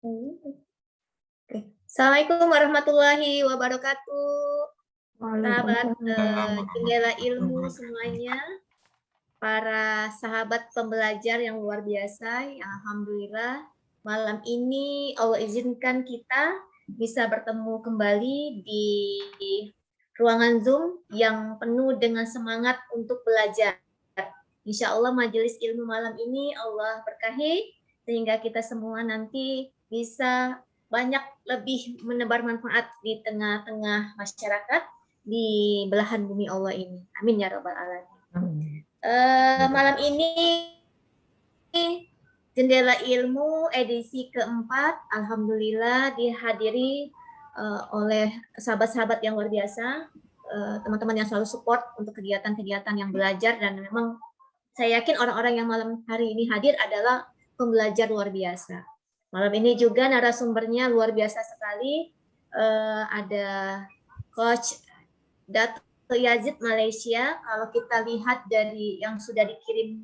Oke. Assalamualaikum warahmatullahi wabarakatuh. Sahabat Waalaikumsalam Jendela warahmatullahi Ilmu wabarakatuh. semuanya, para sahabat pembelajar yang luar biasa, yang alhamdulillah malam ini Allah izinkan kita bisa bertemu kembali di ruangan Zoom yang penuh dengan semangat untuk belajar. Insya Allah majelis ilmu malam ini Allah berkahi sehingga kita semua nanti bisa banyak lebih menebar manfaat di tengah-tengah masyarakat di belahan bumi Allah ini. Amin ya rabbal alamin. Amin. Malam ini Jendela Ilmu edisi keempat, alhamdulillah dihadiri oleh sahabat-sahabat yang luar biasa, teman-teman yang selalu support untuk kegiatan-kegiatan yang belajar, dan memang saya yakin orang-orang yang malam hari ini hadir adalah pembelajar luar biasa. Malam ini juga narasumbernya luar biasa sekali, ada Coach Dato Yazid Malaysia. Kalau kita lihat dari yang sudah dikirim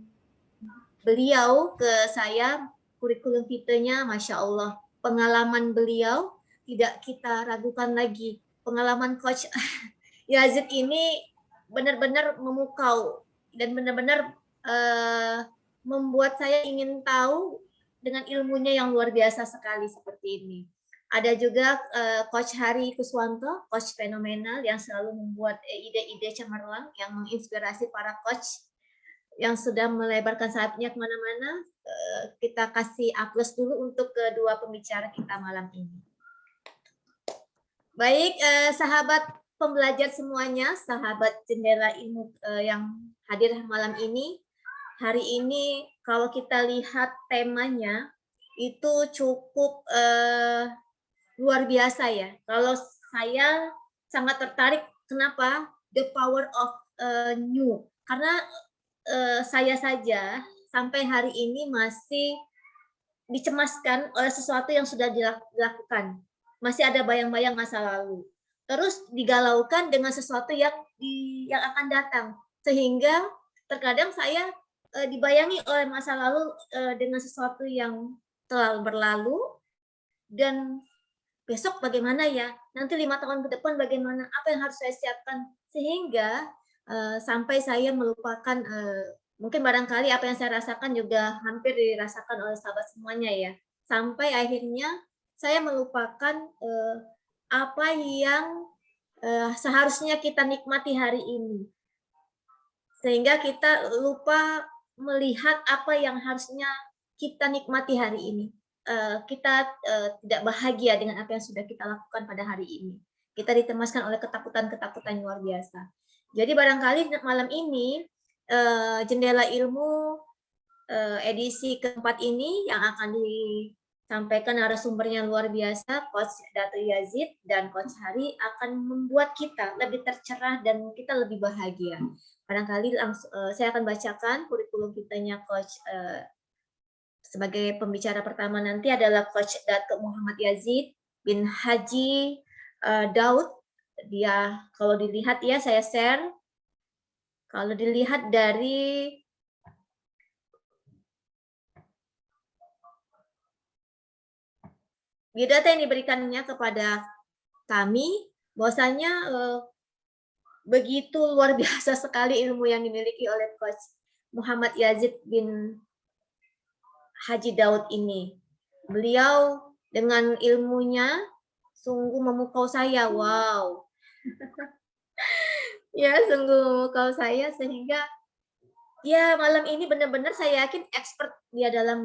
beliau ke saya, kurikulum fitnya, Masya Allah, pengalaman beliau tidak kita ragukan lagi. Pengalaman Coach Yazid ini benar-benar memukau dan benar-benar membuat saya ingin tahu dengan ilmunya yang luar biasa sekali seperti ini. Ada juga Coach Hari Kuswanto, coach fenomenal yang selalu membuat ide-ide cemerlang yang menginspirasi para coach yang sudah melebarkan sayapnya kemana-mana. Kita kasih aplaus dulu untuk kedua pembicara kita malam ini. Baik, sahabat pembelajar semuanya, sahabat Jendela Ilmu yang hadir malam ini. Hari ini kalau kita lihat temanya itu cukup luar biasa ya. Kalau saya sangat tertarik, kenapa? The power of new. Karena saya saja sampai hari ini masih dicemaskan oleh sesuatu yang sudah dilakukan. Masih ada bayang-bayang masa lalu. Terus digalaukan dengan sesuatu yang akan datang. Sehingga terkadang saya dibayangi oleh masa lalu dengan sesuatu yang telah berlalu, dan besok bagaimana ya? Nanti 5 tahun ke depan bagaimana? Apa yang harus saya siapkan? Sehingga sampai saya melupakan mungkin barangkali apa yang saya rasakan juga hampir dirasakan oleh sahabat semuanya ya. Sampai akhirnya saya melupakan apa yang seharusnya kita nikmati hari ini. Sehingga kita lupa melihat apa yang harusnya kita nikmati hari ini. Kita tidak bahagia dengan apa yang sudah kita lakukan pada hari ini. Kita ditemaskan oleh ketakutan-ketakutan luar biasa. Jadi barangkali malam ini Jendela Ilmu edisi keempat ini yang akan disampaikan narasumbernya luar biasa, Coach Dato Yazid dan Coach Hari akan membuat kita lebih tercerah dan kita lebih bahagia. Barangkali langsung saya akan bacakan kurikulum kitanya Coach sebagai pembicara pertama nanti adalah Coach Dato Muhammad Yazid bin Haji Daud. Dia kalau dilihat ya, saya share. Kalau dilihat dari biodata yang diberikannya kepada kami, bahwasanya begitu luar biasa sekali ilmu yang dimiliki oleh Coach Muhammad Yazid bin Haji Daud ini. Beliau dengan ilmunya sungguh memukau saya, wow. Ya, sungguh memukau saya sehingga ya malam ini benar-benar saya yakin expert dia dalam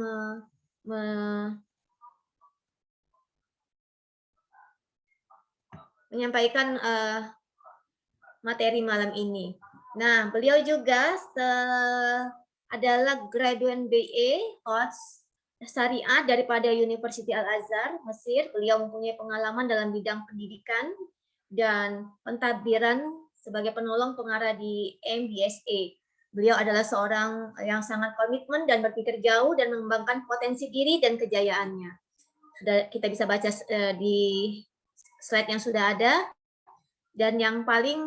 menyampaikan materi malam ini. Nah, beliau juga adalah graduate BA Coach Syariah daripada University Al-Azhar, Mesir. Beliau mempunyai pengalaman dalam bidang pendidikan dan pentadbiran sebagai penolong pengarah di MBSA. Beliau adalah seorang yang sangat komitmen dan berpikir jauh dan mengembangkan potensi diri dan kejayaannya. Sudah kita bisa baca di slide yang sudah ada. Dan yang paling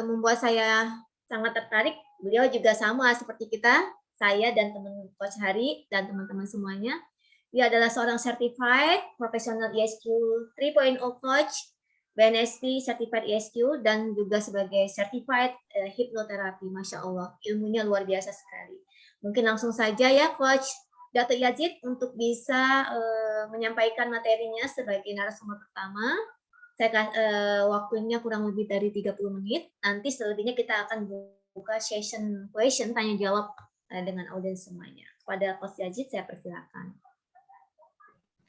membuat saya sangat tertarik, beliau juga sama seperti kita, saya dan teman Coach Hari dan teman-teman semuanya, Dia adalah seorang certified professional ESQ 3.0 coach, BNSP certified ESQ, dan juga sebagai certified hipnoterapi. Masya Allah, ilmunya luar biasa sekali. Mungkin langsung saja ya Coach Datuk Yazid untuk bisa menyampaikan materinya sebagai narasumber pertama. Saya waktunya kurang lebih dari 30 menit. Nanti selebihnya kita akan buka session question tanya jawab dengan audiens semuanya. Kepada Coach Yazid saya persilakan.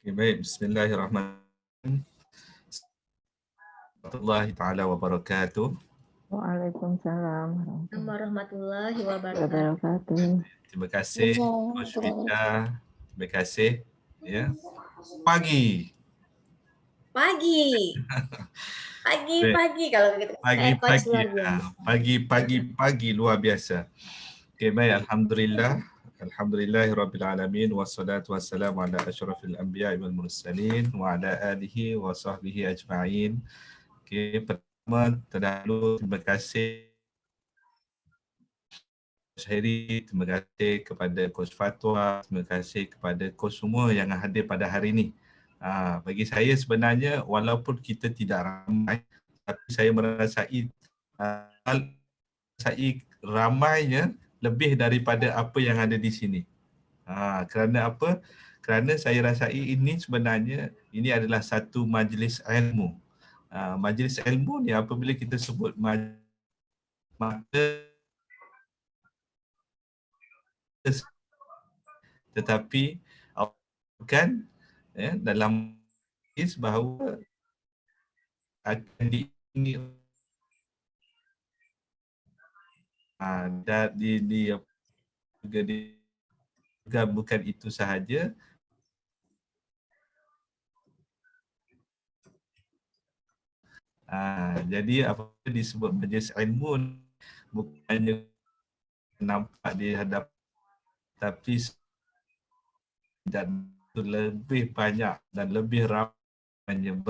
Okay, baik, bismillahirrahmanirrahim. Warahmatullahi taala wabarakatuh. Waalaikumsalam warahmatullahi wabarakatuh. Terima kasih Coach Vita. Terima kasih. Ya. Pagi kalau begitu. Pagi luar biasa. Okay, baik, Alhamdulillahirabbil alamin wassalatu wassalamu ala asyrafil anbiya'i wal mursalin wa ala alihi wa sahbihi ajma'in. Okay, pertama terdahulu terima kasih Coach Heri, terima kasih kepada Coach Fatwa, terima kasih kepada coach semua yang hadir pada hari ini. Bagi saya sebenarnya walaupun kita tidak ramai, tapi saya merasai ramainya lebih daripada apa yang ada di sini. Kerana apa? Kerana saya rasai ini sebenarnya ini adalah satu majlis ilmu. Majlis ilmu ni apabila kita sebut maka tetapi kan dalam hadis bahawa akan diingin dan juga bukan itu sahaja, jadi apa disebut majlis ilmu bukannya nampak di hadapan, tapi dan lebih banyak dan lebih ramai yang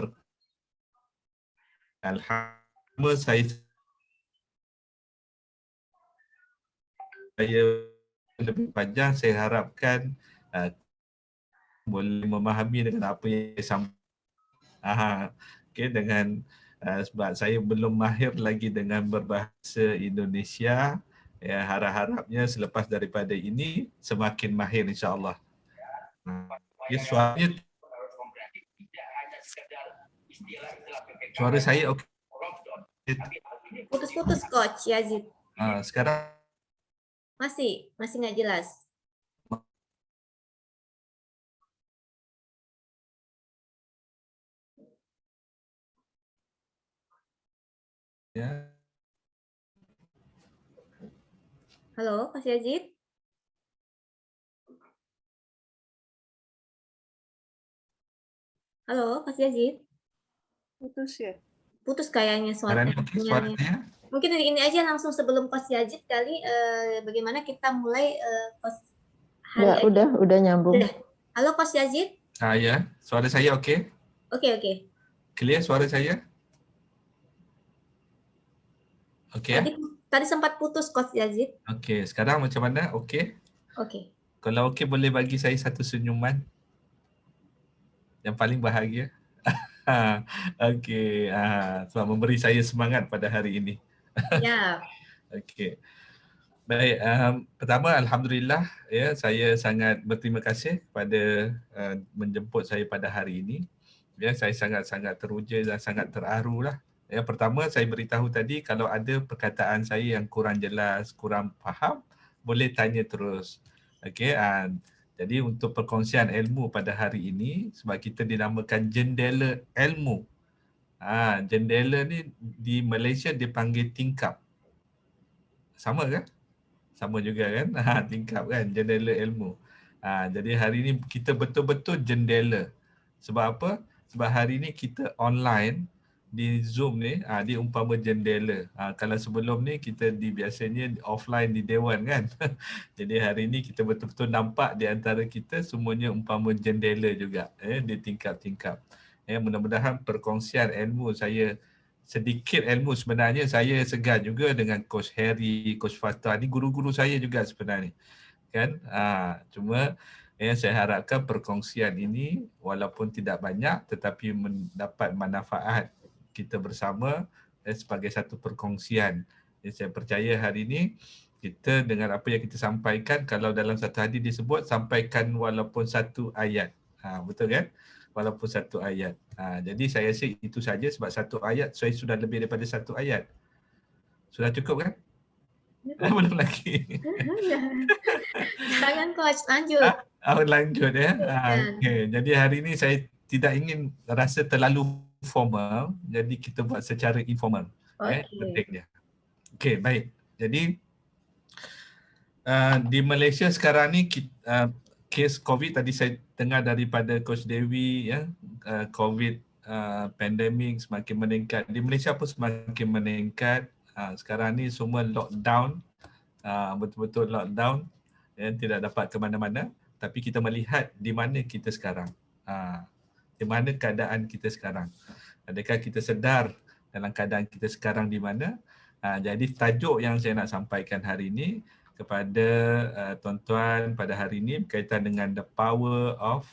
alhamdulillah. Saya lebih panjang, saya harapkan boleh memahami dengan apa yang saya sampaikan. Okay, dengan sebab saya belum mahir lagi dengan berbahasa Indonesia, ya, harap-harapnya selepas daripada ini semakin mahir insya-Allah. Suara saya okey? Putus-putus Coach Yazid. Sekarang masih nggak jelas. Ya. Halo, Coach Yazid. Halo, Coach Yazid. Putus ya? Putus kayaknya suaranya. Mungkin dari ini aja langsung sebelum Coach Yazid kali bagaimana kita mulai hari ya, udah nyambung. Halo Coach Yazid. Ya, suara saya okey? Okey. Clear suara saya? Okey. Tadi sempat putus Coach Yazid. Okey, sekarang macam mana? Okey? Okey. Kalau okey boleh bagi saya satu senyuman yang paling bahagia. Okey, sebab memberi saya semangat pada hari ini. Ya. Okey. Baik, pertama alhamdulillah ya, saya sangat berterima kasih kepada menjemput saya pada hari ini. Ya, saya sangat-sangat teruja dan sangat terharulah. Ya, pertama saya beritahu tadi kalau ada perkataan saya yang kurang jelas, kurang faham, boleh tanya terus. Okey, jadi untuk perkongsian ilmu pada hari ini, sebab kita dinamakan jendela ilmu. Jendela ni di Malaysia dipanggil tingkap. Sama ke? Sama juga kan? Tingkap kan, jendela ilmu. Jadi hari ini kita betul-betul jendela. Sebab apa? Sebab hari ini kita online di Zoom ni, dia umpama jendela. Kalau sebelum ni kita biasanya offline di Dewan kan. Jadi hari ini kita betul-betul nampak di antara kita semuanya umpama jendela juga, di tingkap-tingkap. Mudah-mudahan perkongsian ilmu saya, sedikit ilmu sebenarnya saya segar juga dengan Coach Heri, Coach Fatwa. Ni guru-guru saya juga sebenarnya. Kan? Cuma Saya harapkan perkongsian ini walaupun tidak banyak tetapi mendapat manfaat kita bersama sebagai satu perkongsian. Saya percaya hari ini kita dengan apa yang kita sampaikan, kalau dalam satu hadis disebut sampaikan walaupun satu ayat. Betul kan? Walaupun satu ayat. Jadi saya rasa itu saja, sebab satu ayat saya sudah lebih daripada satu ayat. Sudah cukup kan? Belum lagi. Jangan coach, lanjut. Lanjut ya. Lanjutkan. Okay. Jadi hari ini saya tidak ingin rasa terlalu formal, jadi kita buat secara informal. Pentingnya. Okey, baik. Jadi di Malaysia sekarang ni kes COVID tadi saya dengar daripada Coach Dewi ya, COVID pandemik semakin meningkat. Di Malaysia pun semakin meningkat. Sekarang ni semua lockdown, betul-betul lockdown, tidak dapat ke mana-mana. Tapi kita melihat di mana kita sekarang. Di mana keadaan kita sekarang. Adakah kita sedar dalam keadaan kita sekarang di mana? Jadi tajuk yang saya nak sampaikan hari ini kepada tuan-tuan pada hari ini berkaitan dengan the power of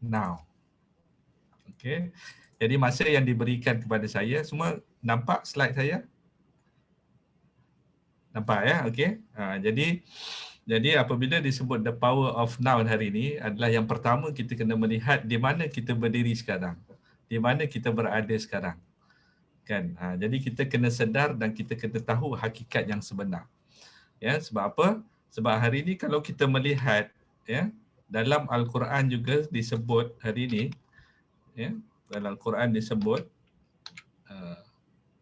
now. Okey. Jadi masa yang diberikan kepada saya, semua nampak slide saya? Nampak ya? Okey. Jadi apabila disebut the power of now hari ini adalah yang pertama kita kena melihat di mana kita berdiri sekarang. Di mana kita berada sekarang. Kan? Jadi kita kena sedar dan kita kena tahu hakikat yang sebenar. Ya, sebab apa? Sebab hari ini kalau kita melihat ya, dalam Al-Quran juga disebut hari ini ya, dalam Al-Quran disebut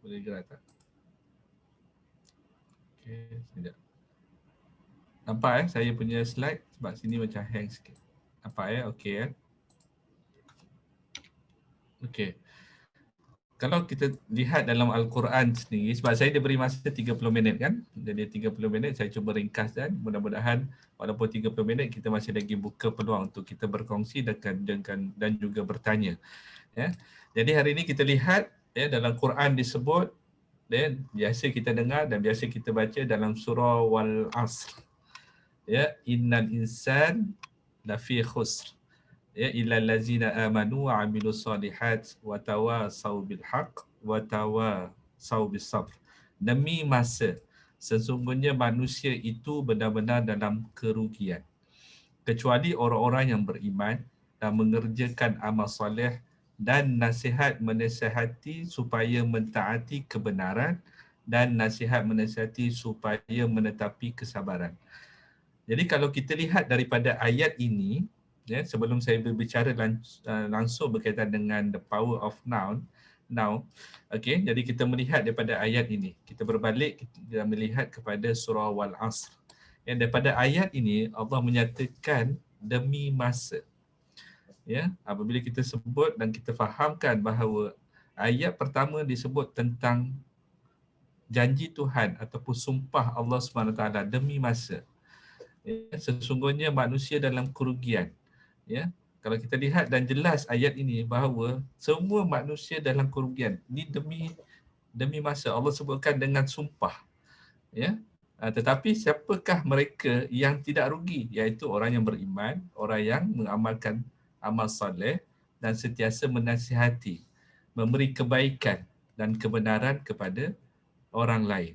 boleh gerak tak? Okey, sekejap. Nampak saya punya slide sebab sini macam hang sikit. Nampak okey Okey. Kalau kita lihat dalam Al-Quran sendiri, sebab saya diberi masa 30 minit kan. Jadi 30 minit saya cuba ringkas dan mudah-mudahan walaupun 30 minit kita masih lagi buka peluang untuk kita berkongsi dan juga bertanya. Ya. Jadi hari ini kita lihat ya, dalam Quran disebut biasa kita dengar dan biasa kita baca dalam surah Wal Asr. Ya, innal insan lafi khusr. Ya, illal ladzina amanu wa amilus solihat wa tawasau bil haqq wa tawasau bis sabr. Demi masa sesungguhnya manusia itu benar-benar dalam kerugian kecuali orang-orang yang beriman dan mengerjakan amal soleh dan nasihat menasihati supaya mentaati kebenaran dan nasihat menasihati supaya menetapi kesabaran. Jadi kalau kita lihat daripada ayat ini, ya, sebelum saya berbicara langsung berkaitan dengan the power of now, okey, jadi kita melihat daripada ayat ini. Kita berbalik kita melihat kepada surah Wal Asr. Ya, daripada ayat ini Allah menyatakan demi masa. Ya, apabila kita sebut dan kita fahamkan bahawa ayat pertama disebut tentang janji Tuhan ataupun sumpah Allah SWT demi masa. Ya, sesungguhnya manusia dalam kerugian. Ya, kalau kita lihat dan jelas ayat ini bahawa semua manusia dalam kerugian. Ini demi masa Allah sebutkan dengan sumpah. Ya, tetapi siapakah mereka yang tidak rugi? Iaitu orang yang beriman, orang yang mengamalkan amal soleh dan sentiasa menasihati, memberi kebaikan dan kebenaran kepada orang lain.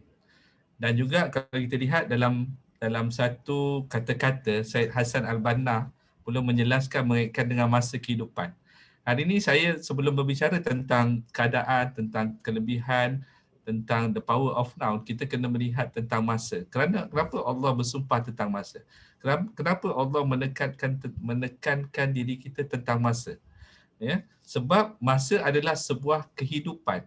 Dan juga kalau kita lihat dalam satu kata-kata Syed Hasan Al-Banna perlu menjelaskan mengaitkan dengan masa kehidupan. Hari ini saya sebelum berbicara tentang keadaan, tentang kelebihan, tentang the power of now, kita kena melihat tentang masa. Kenapa Allah bersumpah tentang masa? Kenapa Allah menekankan diri kita tentang masa? Ya, sebab masa adalah sebuah kehidupan.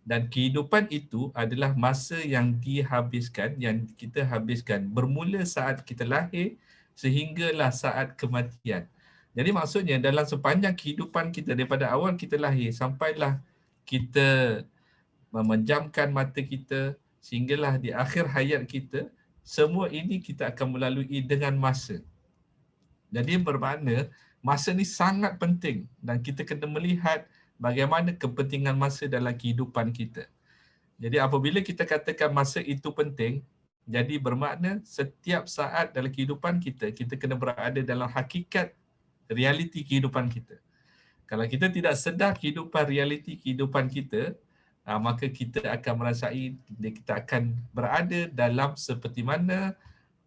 Dan kehidupan itu adalah masa yang dihabiskan, yang kita habiskan bermula saat kita lahir sehinggalah saat kematian. Jadi maksudnya dalam sepanjang kehidupan kita daripada awal kita lahir sampailah kita memejamkan mata kita sehinggalah di akhir hayat kita, semua ini kita akan melalui dengan masa. Jadi bermakna masa ni sangat penting dan kita kena melihat bagaimana kepentingan masa dalam kehidupan kita. Jadi apabila kita katakan masa itu penting, Jadi bermakna setiap saat dalam kehidupan kita, kita kena berada dalam hakikat realiti kehidupan kita. Kalau kita tidak sedar kehidupan realiti kehidupan kita, maka kita akan merasai kita akan berada dalam seperti mana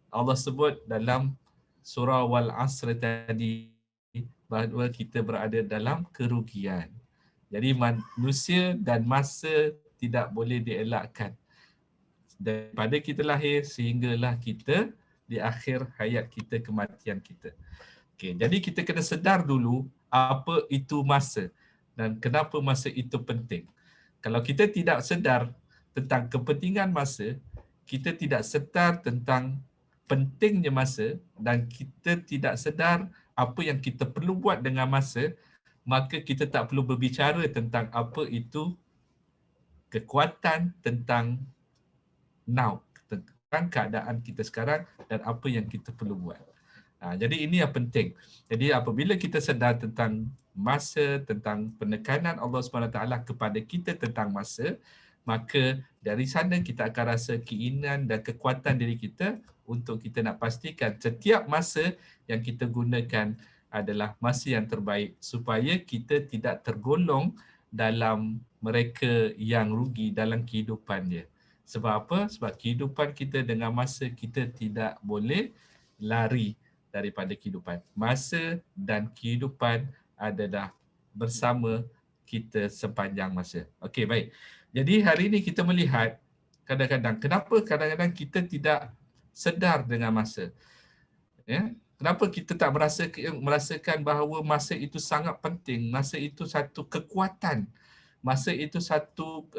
Allah sebut dalam surah Wal Asr tadi, bahawa kita berada dalam kerugian. Jadi manusia dan masa tidak boleh dielakkan. Daripada kita lahir sehinggalah kita di akhir hayat kita, kematian kita. Okay, jadi kita kena sedar dulu apa itu masa dan kenapa masa itu penting. Kalau kita tidak sedar tentang kepentingan masa, kita tidak sedar tentang pentingnya masa dan kita tidak sedar apa yang kita perlu buat dengan masa, maka kita tak perlu berbicara tentang apa itu kekuatan tentang now, tentang keadaan kita sekarang dan apa yang kita perlu buat. Jadi ini yang penting. Jadi apabila kita sedar tentang masa, tentang penekanan Allah SWT kepada kita tentang masa, maka dari sana kita akan rasa keinginan dan kekuatan diri kita untuk kita nak pastikan setiap masa yang kita gunakan adalah masa yang terbaik supaya kita tidak tergolong dalam mereka yang rugi dalam kehidupan dia. Sebab apa? Sebab kehidupan kita dengan masa kita tidak boleh lari daripada kehidupan. Masa dan kehidupan adalah bersama kita sepanjang masa. Okey, baik. Jadi hari ini kita melihat kenapa kadang-kadang kita tidak sedar dengan masa. Ya? Kenapa kita tak merasakan bahawa masa itu sangat penting, masa itu satu kekuatan. Masa itu satu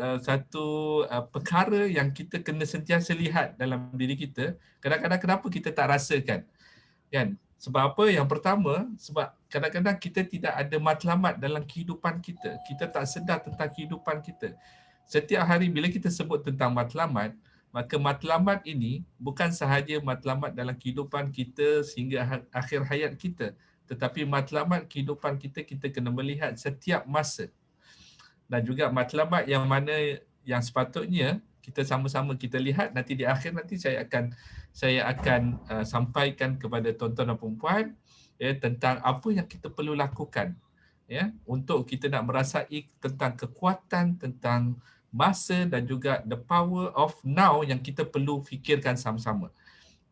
perkara yang kita kena sentiasa lihat dalam diri kita. Kadang-kadang kenapa kita tak rasakan? Kan? Sebab apa? Yang pertama, sebab kadang-kadang kita tidak ada matlamat dalam kehidupan kita. Kita tak sedar tentang kehidupan kita. Setiap hari bila kita sebut tentang matlamat, maka matlamat ini bukan sahaja matlamat dalam kehidupan kita sehingga akhir hayat kita, tetapi matlamat kehidupan kita, kita kena melihat setiap masa. Dan juga matlamat yang mana yang sepatutnya kita sama-sama kita lihat nanti di akhir nanti saya akan sampaikan kepada tuan-tuan dan puan-puan ya, tentang apa yang kita perlu lakukan ya untuk kita nak merasai tentang kekuatan tentang masa dan juga the power of now yang kita perlu fikirkan sama-sama.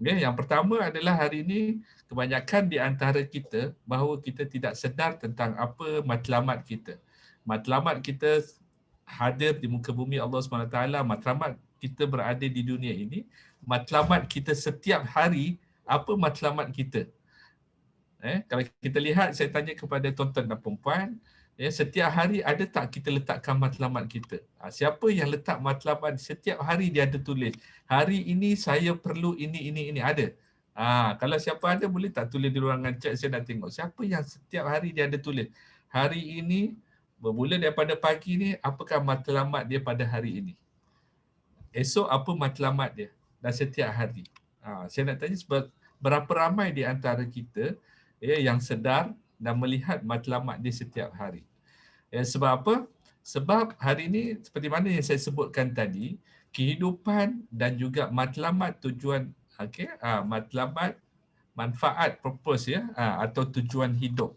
Ya, yang pertama adalah hari ini kebanyakan di antara kita bahawa kita tidak sedar tentang apa matlamat kita. Matlamat kita hadir di muka bumi Allah SWT, matlamat kita berada di dunia ini, matlamat kita setiap hari, apa matlamat kita? Kalau kita lihat, saya tanya kepada tuan-tuan dan perempuan, setiap hari ada tak kita letakkan matlamat kita? Siapa yang letak matlamat setiap hari dia ada tulis, hari ini saya perlu ini, ada? Kalau siapa ada boleh tak tulis di ruangan chat, saya nak tengok. Siapa yang setiap hari dia ada tulis, hari ini bermula daripada pagi ni, apakah matlamat dia pada hari ini? Esok apa matlamat dia? Dan setiap hari. Saya nak tanya sebab berapa ramai di antara kita yang sedar dan melihat matlamat dia setiap hari. Sebab apa? Sebab hari ini seperti mana yang saya sebutkan tadi, kehidupan dan juga matlamat tujuan, matlamat, manfaat, purpose atau tujuan hidup.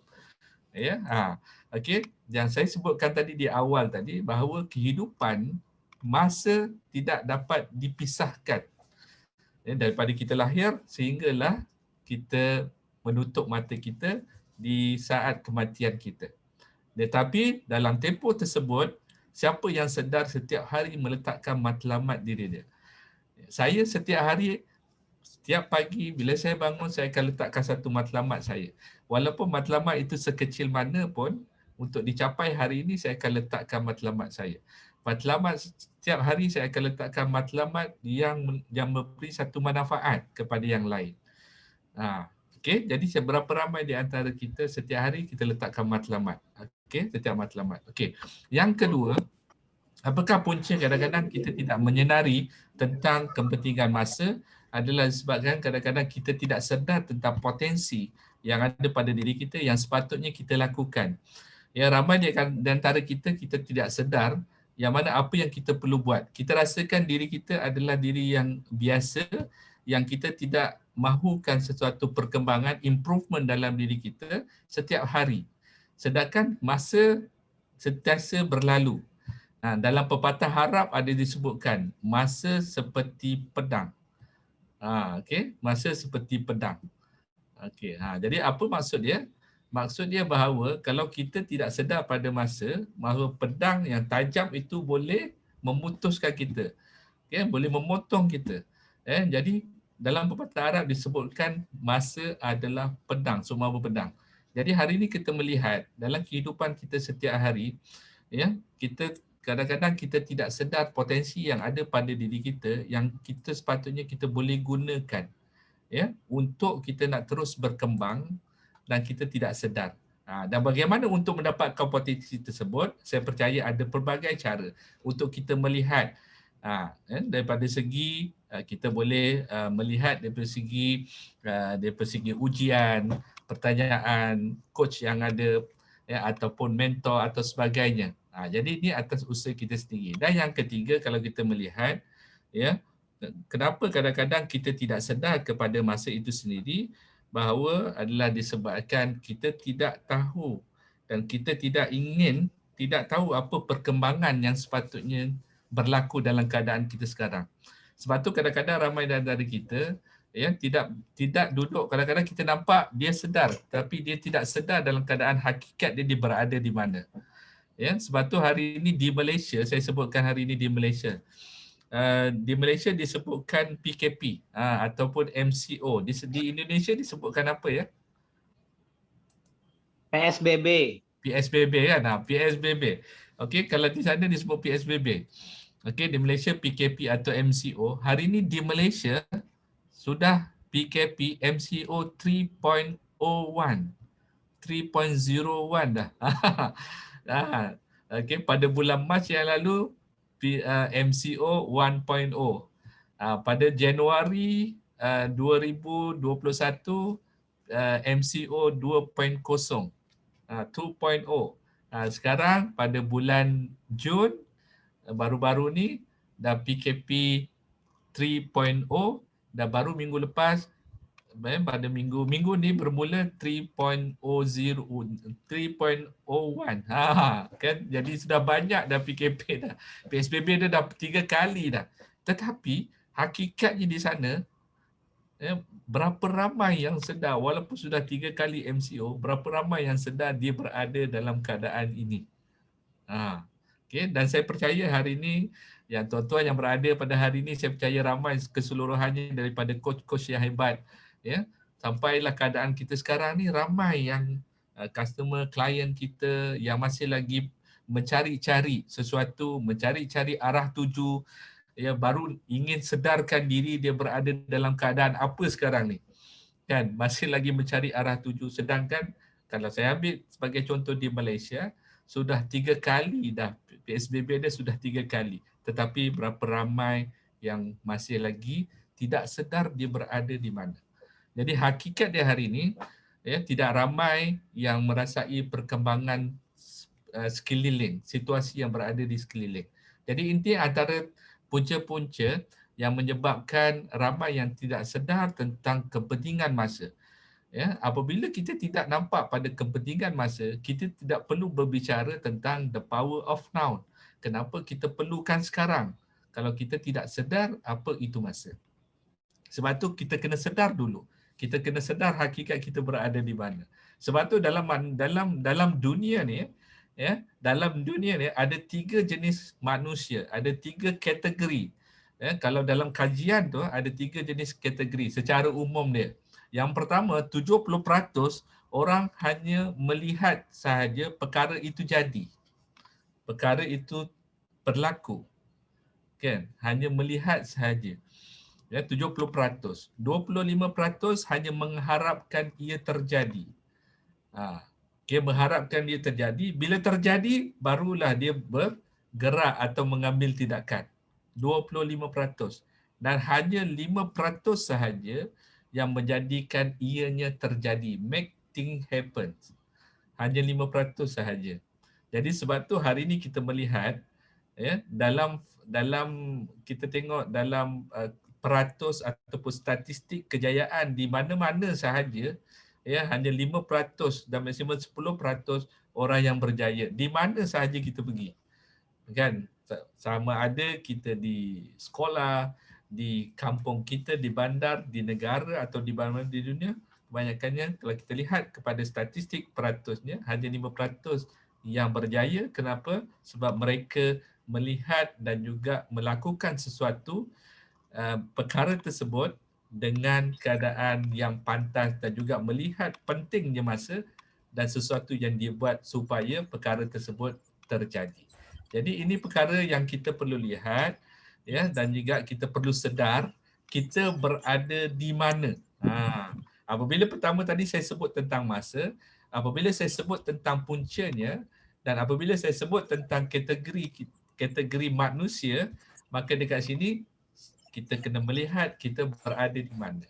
Yang saya sebutkan tadi di awal tadi bahawa kehidupan masa tidak dapat dipisahkan daripada kita lahir sehinggalah kita menutup mata kita di saat kematian kita. Tetapi dalam tempoh tersebut, siapa yang sedar setiap hari meletakkan matlamat diri dia? Saya setiap hari, setiap pagi bila saya bangun, saya akan letakkan satu matlamat saya. Walaupun matlamat itu sekecil mana pun, untuk dicapai hari ini saya akan letakkan matlamat saya. Matlamat setiap hari saya akan letakkan matlamat yang memberi satu manfaat kepada yang lain. Jadi seberapa ramai di antara kita setiap hari kita letakkan matlamat. Setiap matlamat. Yang kedua, apakah punca kadang-kadang kita tidak menyenari tentang kepentingan masa adalah sebabkan kadang-kadang kita tidak sedar tentang potensi yang ada pada diri kita yang sepatutnya kita lakukan. Ramai di antara kita tidak sedar Yang mana apa yang kita perlu buat. Kita rasakan diri kita adalah diri yang biasa, yang kita tidak mahukan sesuatu perkembangan, improvement dalam diri kita setiap hari. Sedangkan masa sentiasa berlalu. Dalam pepatah Arab ada disebutkan masa seperti pedang. Okey, masa seperti pedang. Okey, jadi apa maksud dia? Maksud dia bahawa kalau kita tidak sedar pada masa, bahawa pedang yang tajam itu boleh memutuskan kita. Okay, boleh memotong kita. Jadi dalam pepatah Arab disebutkan masa adalah pedang, semua berpedang. Jadi hari ini kita melihat dalam kehidupan kita setiap hari, kita kadang-kadang kita tidak sedar potensi yang ada pada diri kita yang kita sepatutnya kita boleh gunakan untuk kita nak terus berkembang dan kita tidak sedar. Dan bagaimana untuk mendapatkan potensi tersebut? Saya percaya ada pelbagai cara untuk kita melihat daripada segi kita boleh melihat daripada segi ujian, pertanyaan, coach yang ada ataupun mentor atau sebagainya. Jadi ini atas usaha kita sendiri. Dan yang ketiga, kalau kita melihat kenapa kadang-kadang kita tidak sedar kepada masa itu sendiri, bahawa adalah disebabkan kita tidak tahu dan kita tidak tahu apa perkembangan yang sepatutnya berlaku dalam keadaan kita sekarang. Sebab tu kadang-kadang ramai dari kita tidak duduk, kadang-kadang kita nampak dia sedar tapi dia tidak sedar dalam keadaan hakikat dia berada di mana. Sebab tu hari ini di Malaysia, saya sebutkan hari ini di Malaysia. Di Malaysia disebutkan PKP ataupun MCO. Di Indonesia disebutkan apa ya? PSBB. PSBB kan? PSBB. Okey, kalau di sana disebut PSBB. Okey, di Malaysia PKP atau MCO. Hari ini di Malaysia sudah PKP MCO 3.01. 3.01 dah. Okey, pada bulan Mac yang lalu MCO 1.0. Pada Januari 2021 MCO 2.0. 2.0. Sekarang pada bulan Jun baru-baru ni dah PKP 3.0 dan baru minggu lepas pada minggu ni bermula 3.0 3.01. Kan, jadi sudah banyak dah PKP dah. PSBB dia dah 3 kali dah. Tetapi hakikatnya di sana berapa ramai yang sedar walaupun sudah 3 kali MCO, berapa ramai yang sedar dia berada dalam keadaan ini. Okay, dan saya percaya hari ini yang tuan-tuan yang berada pada hari ini, saya percaya ramai keseluruhannya daripada coach-coach yang hebat. Sampailah keadaan kita sekarang ni ramai yang customer, klien kita yang masih lagi mencari-cari sesuatu, mencari-cari arah tuju, baru ingin sedarkan diri dia berada dalam keadaan apa sekarang ni. Kan, masih lagi mencari arah tuju. Sedangkan kalau saya ambil sebagai contoh di Malaysia, sudah 3 kali dah PSBB dia sudah 3 kali. Tetapi berapa ramai yang masih lagi tidak sedar dia berada di mana. Jadi hakikat dia hari ini tidak ramai yang merasai perkembangan sekeliling, situasi yang berada di sekeliling. Jadi inti antara punca-punca yang menyebabkan ramai yang tidak sedar tentang kepentingan masa. Apabila kita tidak nampak pada kepentingan masa, kita tidak perlu berbicara tentang the power of now. Kenapa kita perlukan sekarang? Kalau kita tidak sedar apa itu masa. Sebab tu kita kena sedar dulu. Kita kena sedar hakikat kita berada di mana. Sebab tu dalam dunia ni dalam dunia ni ada 3 jenis manusia, ada 3 kategori. Kalau dalam kajian tu ada 3 jenis kategori secara umum dia. Yang pertama, 70% orang hanya melihat sahaja perkara itu jadi. Perkara itu berlaku. Kan? Hanya melihat sahaja. 70%. 25% hanya mengharapkan ia terjadi. Dia mengharapkan dia terjadi. Bila terjadi, barulah dia bergerak atau mengambil tindakan. 25%. Dan hanya 5% sahaja yang menjadikan ianya terjadi. Make things happen. Hanya 5% sahaja. Jadi sebab tu hari ini kita melihat Ya, dalam kita tengok dalam peratus ataupun statistik kejayaan di mana-mana sahaja, ya, hanya 5% dan maksimum 10% orang yang berjaya di mana sahaja kita pergi, kan? Sama ada kita di sekolah, di kampung kita, di bandar, di negara atau di mana di dunia, kebanyakannya kalau kita lihat kepada statistik peratusnya hanya 5% yang berjaya. Kenapa? Sebab mereka melihat dan juga melakukan sesuatu perkara tersebut dengan keadaan yang pantas dan juga melihat pentingnya masa dan sesuatu yang dibuat supaya perkara tersebut terjadi. Jadi ini perkara yang kita perlu lihat, ya, dan juga kita perlu sedar kita berada di mana. Apabila pertama tadi saya sebut tentang masa, apabila saya sebut tentang puncanya dan apabila saya sebut tentang kategori manusia, maka dekat sini kita kena melihat kita berada di mana.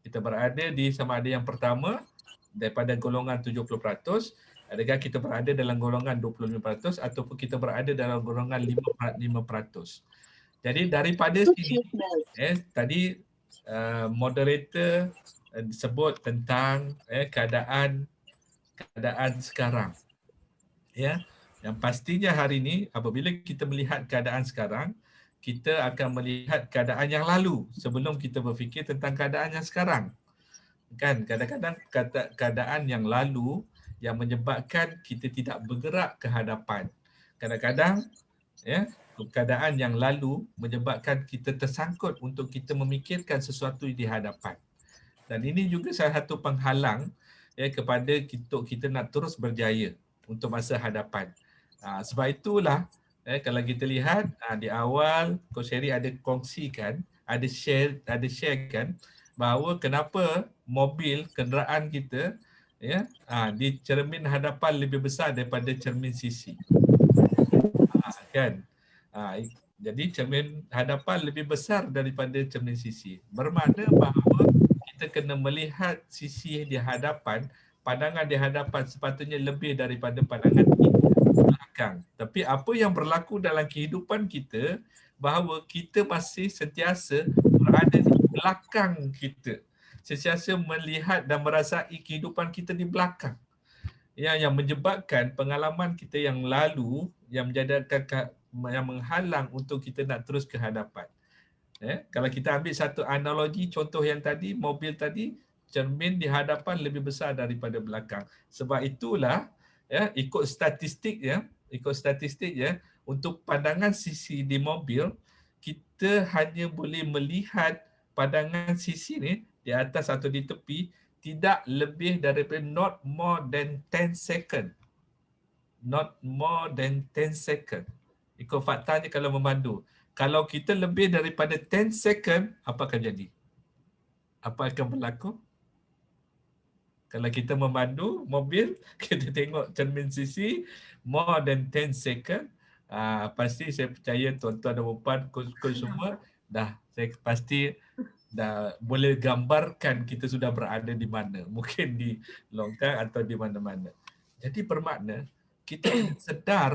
Kita berada di sama ada yang pertama daripada golongan 70%, adakah kita berada dalam golongan 25% ataupun kita berada dalam golongan 5%. Jadi daripada sini tadi moderator sebut tentang keadaan sekarang. Ya, yang pastinya hari ini apabila kita melihat keadaan sekarang, kita akan melihat keadaan yang lalu sebelum kita berfikir tentang keadaan yang sekarang. Kan kadang-kadang keadaan yang lalu yang menyebabkan kita tidak bergerak ke hadapan. Kadang-kadang ya, keadaan yang lalu menyebabkan kita tersangkut untuk kita memikirkan sesuatu di hadapan. Dan ini juga salah satu penghalang ya kepada kita nak terus berjaya untuk masa hadapan. Sebab itulah kalau kita lihat di awal Coach Sherry ada kongsikan, ada sharekan bahawa kenapa mobil kenderaan kita ya di cermin hadapan lebih besar daripada cermin sisi. Kan? Jadi cermin hadapan lebih besar daripada cermin sisi. Bermakna bahawa kita kena melihat sisi di hadapan, pandangan di hadapan sepatutnya lebih daripada pandangan di belakang. Tapi apa yang berlaku dalam kehidupan kita bahawa kita masih sentiasa berada di belakang kita. Sentiasa melihat dan merasai kehidupan kita di belakang. Yang menyebabkan pengalaman kita yang lalu yang menjadikan yang menghalang untuk kita nak terus ke hadapan. Kalau kita ambil satu analogi contoh yang tadi, mobil tadi, cermin di hadapan lebih besar daripada belakang. Sebab itulah ikut statistik untuk pandangan sisi di mobil, kita hanya boleh melihat pandangan sisi ni di atas atau di tepi tidak lebih daripada not more than 10 second. Not more than 10 second. Ikut faktanya kalau memandu. Kalau kita lebih daripada 10 second, apa akan jadi? Apa akan berlaku? Kalau kita memandu mobil, kita tengok cermin sisi, more than 10 second, pasti saya percaya tuan-tuan dan puan, coach semua, saya pasti dah boleh gambarkan kita sudah berada di mana. Mungkin di longkang atau di mana-mana. Jadi bermakna, kita kena sedar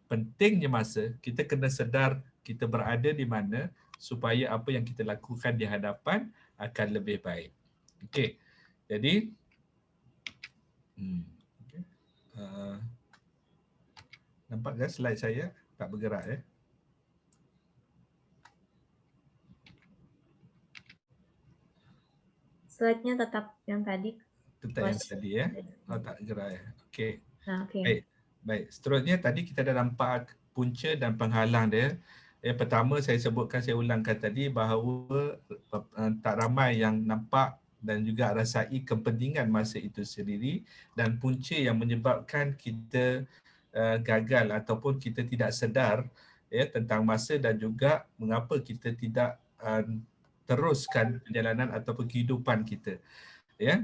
pentingnya masa, kita kena sedar kita berada di mana supaya apa yang kita lakukan di hadapan akan lebih baik. Okey. Jadi nampak tak slide saya? Tak bergerak ya? Slide-nya tetap yang tadi. Tetap yang tadi ya? Oh, tak gerak ya? Okey. Okay. Baik. Seterusnya tadi kita dah nampak punca dan penghalang dia. Yang pertama saya sebutkan, saya ulangkan tadi bahawa tak ramai yang nampak dan juga rasai kepentingan masa itu sendiri dan punca yang menyebabkan kita gagal ataupun kita tidak sedar tentang masa dan juga mengapa kita tidak teruskan perjalanan ataupun kehidupan kita.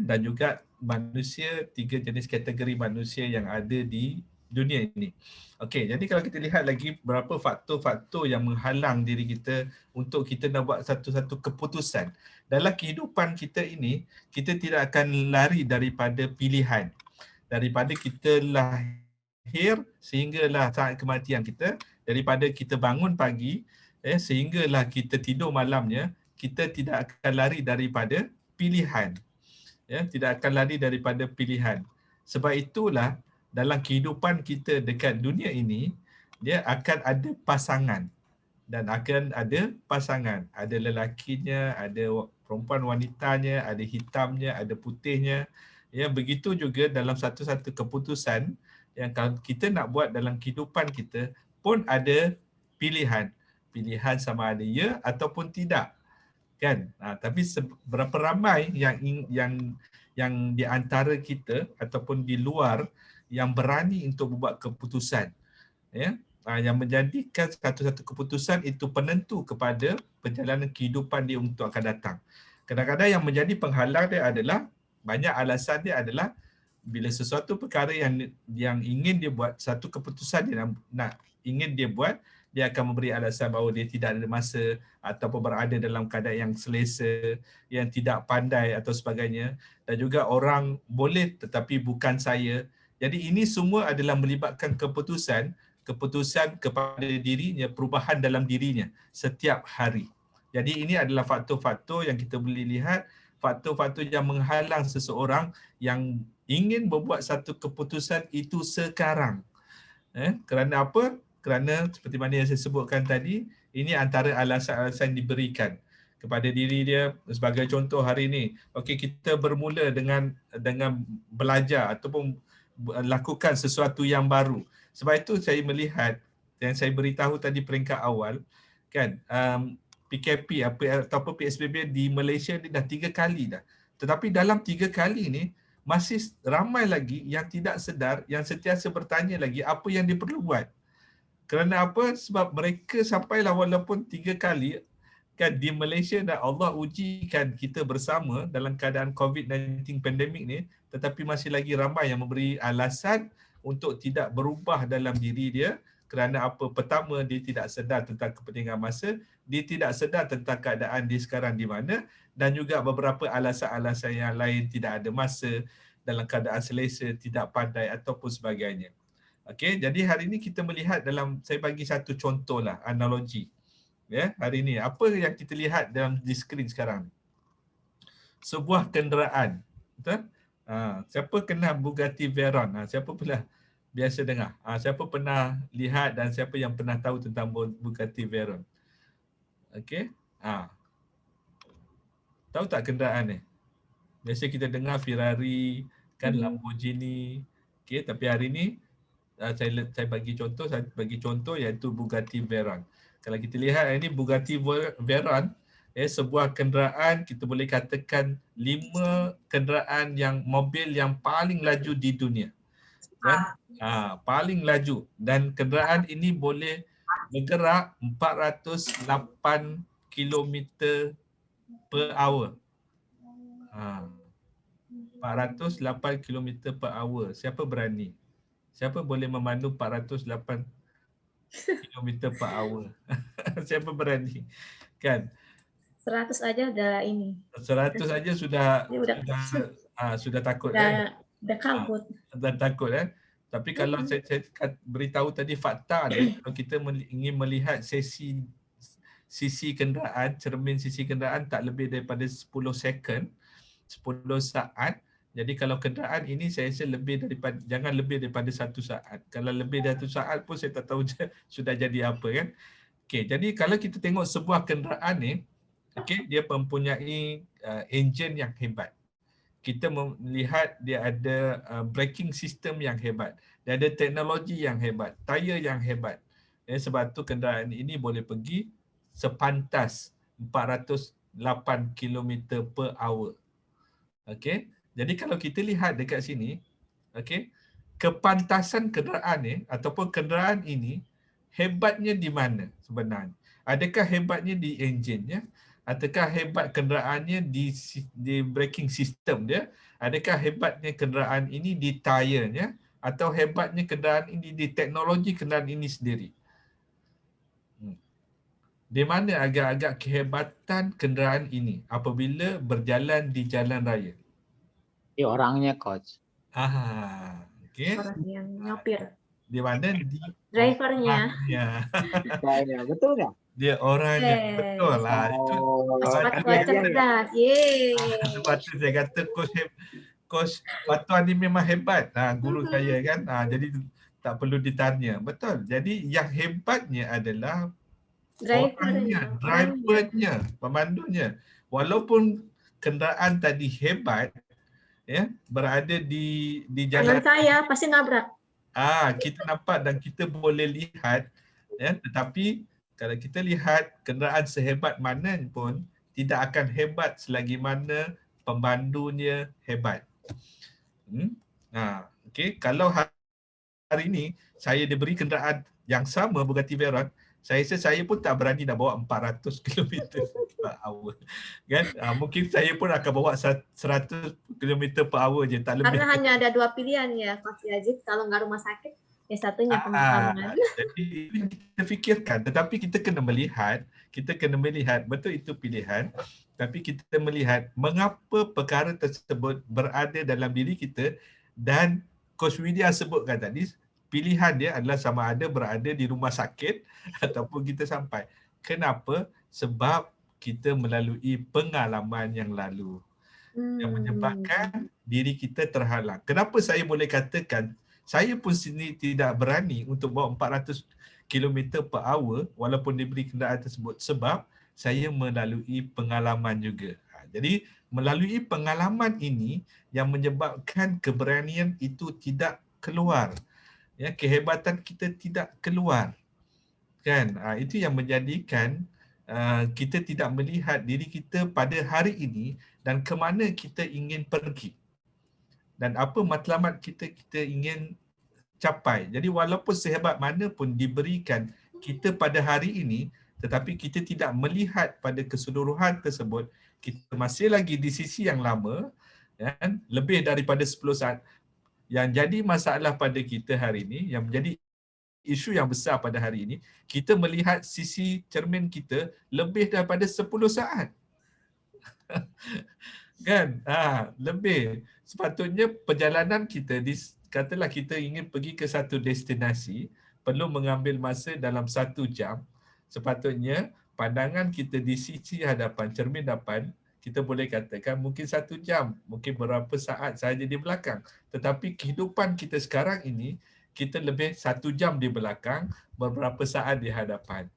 Dan juga manusia, 3 jenis kategori manusia yang ada di dunia ini. Okey, jadi kalau kita lihat lagi berapa faktor-faktor yang menghalang diri kita untuk kita nak buat satu-satu keputusan. Dalam kehidupan kita ini, kita tidak akan lari daripada pilihan. Daripada kita lahir lahir sehinggalah saat kematian kita, daripada kita bangun pagi sehinggalah kita tidur malamnya, kita tidak akan lari daripada pilihan. Tidak akan lari daripada pilihan. Sebab itulah dalam kehidupan kita dekat dunia ini, dia akan ada pasangan. Dan akan ada pasangan. Ada lelakinya, ada perempuan wanitanya, ada hitamnya, ada putihnya. Begitu juga dalam satu-satu keputusan yang kalau kita nak buat dalam kehidupan kita pun ada pilihan. Pilihan sama ada ya ataupun tidak. Kan? Tapi seberapa ramai yang di antara kita ataupun di luar yang berani untuk membuat keputusan. Yang menjadikan satu-satu keputusan itu penentu kepada perjalanan kehidupan dia untuk akan datang. Kadang-kadang yang menjadi penghalang dia adalah, banyak alasan dia adalah bila sesuatu perkara yang ingin dia buat, satu keputusan dia ingin dia buat, dia akan memberi alasan bahawa dia tidak ada masa ataupun berada dalam keadaan yang selesa, yang tidak pandai atau sebagainya. Dan juga orang boleh tetapi bukan saya. Jadi ini semua adalah melibatkan keputusan kepada dirinya, perubahan dalam dirinya setiap hari. Jadi ini adalah faktor-faktor yang kita boleh lihat, faktor-faktor yang menghalang seseorang yang ingin membuat satu keputusan itu sekarang. Kerana apa? Kerana seperti mana yang saya sebutkan tadi, ini antara alasan-alasan yang diberikan kepada diri dia. Sebagai contoh hari ini, okey, kita bermula dengan belajar ataupun lakukan sesuatu yang baru. Sebab itu saya melihat dan saya beritahu tadi peringkat awal kan, PKP ataupun PSBB di Malaysia ni dah 3 kali dah. Tetapi dalam 3 kali ni masih ramai lagi yang tidak sedar, yang sentiasa bertanya lagi apa yang dia perlu buat. Kerana apa? Sebab mereka sampailah walaupun 3 kali kan di Malaysia dan Allah ujikan kita bersama dalam keadaan COVID-19 pandemik ni, tetapi masih lagi ramai yang memberi alasan untuk tidak berubah dalam diri dia. Kerana apa? Pertama, dia tidak sedar tentang kepentingan masa, dia tidak sedar tentang keadaan dia sekarang di mana, dan juga beberapa alasan-alasan yang lain, tidak ada masa, dalam keadaan selesa, tidak pandai ataupun sebagainya. Okey, jadi hari ini kita melihat saya bagi satu contoh lah, analogi. Hari ini apa yang kita lihat di skrin sekarang? Sebuah kenderaan, betul? Siapa kenal Bugatti Veyron? Siapa pernah biasa dengar? Siapa pernah lihat dan siapa yang pernah tahu tentang Bugatti Veyron? Okey. Tahu tak kenderaan ni? Biasa kita dengar Ferrari, kan, Lamborghini. Okey, tapi hari ni saya bagi contoh iaitu Bugatti Veyron. Kalau kita lihat ini Bugatti Veyron, sebuah kenderaan, kita boleh katakan 5 kenderaan mobil yang paling laju di dunia. Paling laju, dan kenderaan ini boleh bergerak 408 km per hour. 408 km per hour. Siapa berani? Siapa boleh memandu 408 km per hour? Siapa berani? Kan? 100 aja udah ini. 100 aja sudah takut kan? Udah kabut. Dah takut kan? Tapi kalau saya beritahu tadi fakta dia, kalau kita ingin melihat sisi kenderaan, cermin sisi kenderaan tak lebih daripada 10 second, 10 saat. Jadi kalau kenderaan ini saya rasa jangan lebih daripada 1 saat. Kalau lebih dari 1 saat pun saya tak tahu sudah jadi apa kan. Okey, jadi kalau kita tengok sebuah kenderaan ni, okey, dia mempunyai enjin yang hebat. Kita melihat dia ada braking system yang hebat. Dia ada teknologi yang hebat, tayar yang hebat. Sebab tu kenderaan ini boleh pergi sepantas 408 km per hour. Okey. Jadi kalau kita lihat dekat sini, okey, kepantasan kenderaan ni ataupun kenderaan ini hebatnya di mana sebenarnya? Adakah hebatnya di enjinnya? Ataukah hebat kenderaannya di braking system dia? Adakah hebatnya kenderaan ini di tayarnya? Atau hebatnya kenderaan ini di teknologi kenderaan ini sendiri? Di mana agak-agak kehebatan kenderaan ini apabila berjalan di jalan raya? Di orangnya, Coach. Okey. Orang yang nyopir. Di mana? Di Drivernya. orangnya. Betul nggak? Dia orangnya. Betul Yes. lah. Itu Coach kawan Fatwa saya. cerdas. Yeay. Sebab tu saya kata Coach Fatwa ni memang hebat. Guru saya kan. Jadi tak perlu ditanya. Betul. Jadi yang hebatnya adalah orangnya, drivernya, pemandunya. Walaupun kenderaan tadi hebat, ya, berada di jalan. Tangan saya pasti nabrak. Kita nampak dan kita boleh lihat, ya, tetapi kalau kita lihat kenderaan sehebat mana pun tidak akan hebat selagi mana pemandunya hebat. Okey, kalau hari ini saya diberi kenderaan yang sama Bugatti Veyron, saya rasa saya pun tak berani nak bawa 400 km per hour. Kan? Mungkin saya pun akan bawa 100 km per hour je, tak lebih. Karena hanya ada dua pilihan ya, Coach Yazid. Kalau nggak rumah sakit, ya satunya pemakaman. Jadi kita fikirkan, tetapi kita kena melihat, betul itu pilihan, tapi kita melihat mengapa perkara tersebut berada dalam diri kita. Dan Coach Widya sebutkan tadi, pilihan dia adalah sama ada berada di rumah sakit ataupun kita sampai. Kenapa? Sebab kita melalui pengalaman yang lalu yang menyebabkan diri kita terhalang. Kenapa saya boleh katakan saya pun sendiri tidak berani untuk bawa 400 km per hour walaupun diberi kenderaan tersebut, sebab saya melalui pengalaman juga. Jadi melalui pengalaman ini yang menyebabkan keberanian itu tidak keluar. Ya, kehebatan kita tidak keluar. Kan? Itu yang menjadikan kita tidak melihat diri kita pada hari ini dan ke mana kita ingin pergi. Dan apa matlamat kita ingin capai. Jadi walaupun sehebat mana pun diberikan kita pada hari ini, tetapi kita tidak melihat pada keseluruhan tersebut, kita masih lagi di sisi yang lama, kan? Lebih daripada 10 saat. Yang jadi masalah pada kita hari ini, yang menjadi isu yang besar pada hari ini, kita melihat sisi cermin kita lebih daripada 10 saat. Kan? Lebih. Sepatutnya perjalanan kita, katalah kita ingin pergi ke satu destinasi, perlu mengambil masa dalam 1 jam. Sepatutnya pandangan kita di sisi hadapan, cermin depan, kita boleh katakan mungkin 1 jam, mungkin beberapa saat sahaja di belakang. Tetapi kehidupan kita sekarang ini, kita lebih 1 jam di belakang, beberapa saat di hadapan.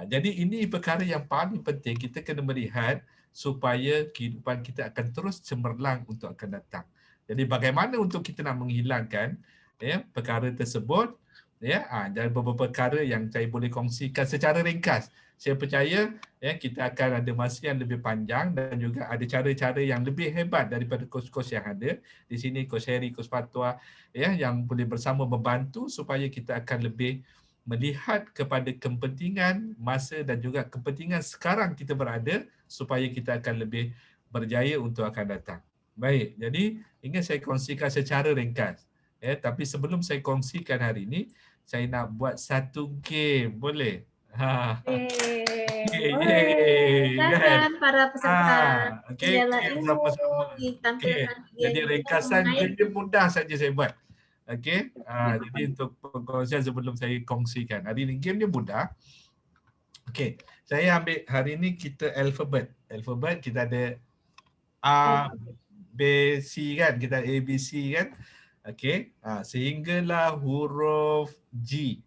Jadi ini perkara yang paling penting kita kena melihat supaya kehidupan kita akan terus cemerlang untuk akan datang. Jadi bagaimana untuk kita nak menghilangkan perkara tersebut, dan beberapa perkara yang saya boleh kongsikan secara ringkas. Saya percaya kita akan ada masa yang lebih panjang dan juga ada cara-cara yang lebih hebat daripada kos-kos yang ada. Di sini Coach Harry, Coach Fatwa yang boleh bersama membantu supaya kita akan lebih melihat kepada kepentingan masa dan juga kepentingan sekarang kita berada supaya kita akan lebih berjaya untuk akan datang. Baik, jadi ingin saya kongsikan secara ringkas. Tapi sebelum saya kongsikan hari ini, saya nak buat satu game, boleh? Silakan para peserta Jendela Ilmu ditampilkan. Jadi ringkasan game dia mudah saja saya buat. Okey, jadi untuk pengkongsian sebelum saya kongsikan. Hari ini game dia mudah. Okey, saya ambil hari ini kita alfabet. Alfabet kita ada A, B, C kan? Kita A, B, C kan? Okey, sehinggalah huruf G.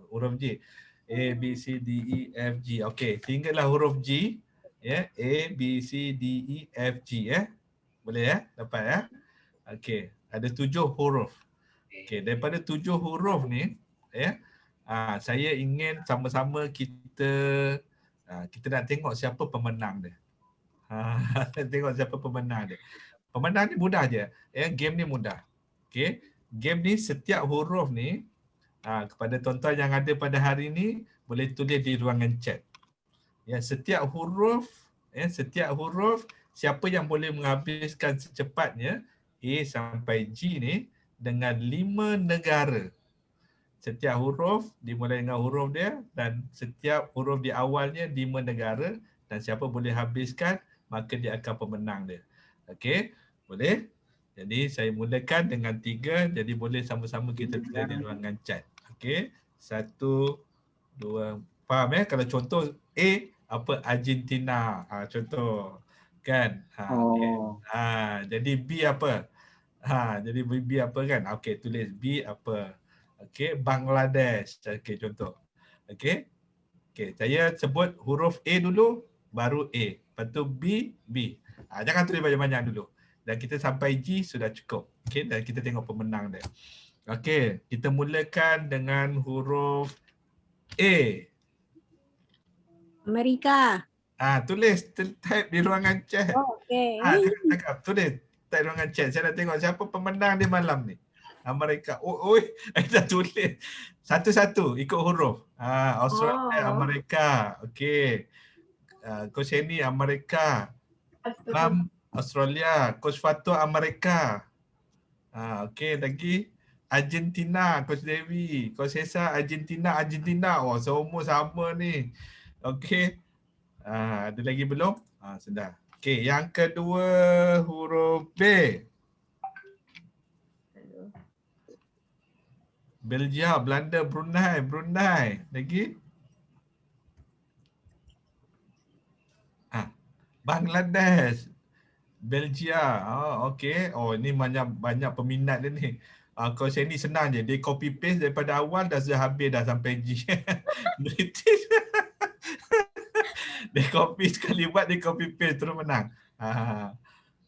Huruf G. A, B, C, D, E, F, G. Okey, sehinggalah huruf G. A, B, C, D, E, F, G. Boleh dapat Okey, ada 7 huruf. Okey, daripada 7 huruf ni, saya ingin sama-sama kita nak tengok siapa pemenang dia. Tengok siapa pemenang dia. Pemenang ni mudah je. Game ni mudah. Okey, game ni setiap huruf ni kepada tuan-tuan yang ada pada hari ni boleh tulis di ruangan chat. Setiap huruf, siapa yang boleh menghabiskan secepatnya A sampai G ni dengan 5 negara. Setiap huruf dimulai dengan huruf dia dan setiap huruf di awalnya 5 negara dan siapa boleh habiskan maka dia akan pemenang dia. Okey, boleh? Jadi saya mulakan dengan 3, jadi boleh sama-sama kita tulis di ruangan chat. Okey. 1, 2. Faham ya? Kalau contoh A apa Argentina. Contoh. Kan? Okay. Oh. Jadi B apa? Jadi B apa kan? Okey, tulis B apa? Okey, Bangladesh. Okey, contoh. Okey. Okey, saya sebut huruf A dulu, baru A. Lepas tu B, B. Jangan tulis banyak-banyak dulu. Dan kita sampai G sudah cukup. Okey, dan kita tengok pemenang dia. Okey, kita mulakan dengan huruf A. Amerika. Tulis, type di ruangan chat. Oh, okey. Jangan cakap, tulis type di ruangan chat. Saya nak tengok siapa pemenang di malam ni. Amerika. Saya dah tulis. Satu-satu ikut huruf. Australia, Amerika. Okey. Coach Henny, Amerika. Ram, Australia. Coach Fatul, Amerika. Okey, lagi. Argentina, Coach Dewi. Coach Hesa, Argentina. Oh, seumur sama ni. Okey. Ada lagi belum? Sudah. Okey, yang kedua huruf B. Belgia, Belanda, Brunei. Lagi? Bangladesh. Belgia. Okey. Ini banyak peminat dia ni. Coach ni senang je. Dia copy paste daripada awal dah habis dah sampai G. British. Dia copy sekali buat, dia copy paste terus menang.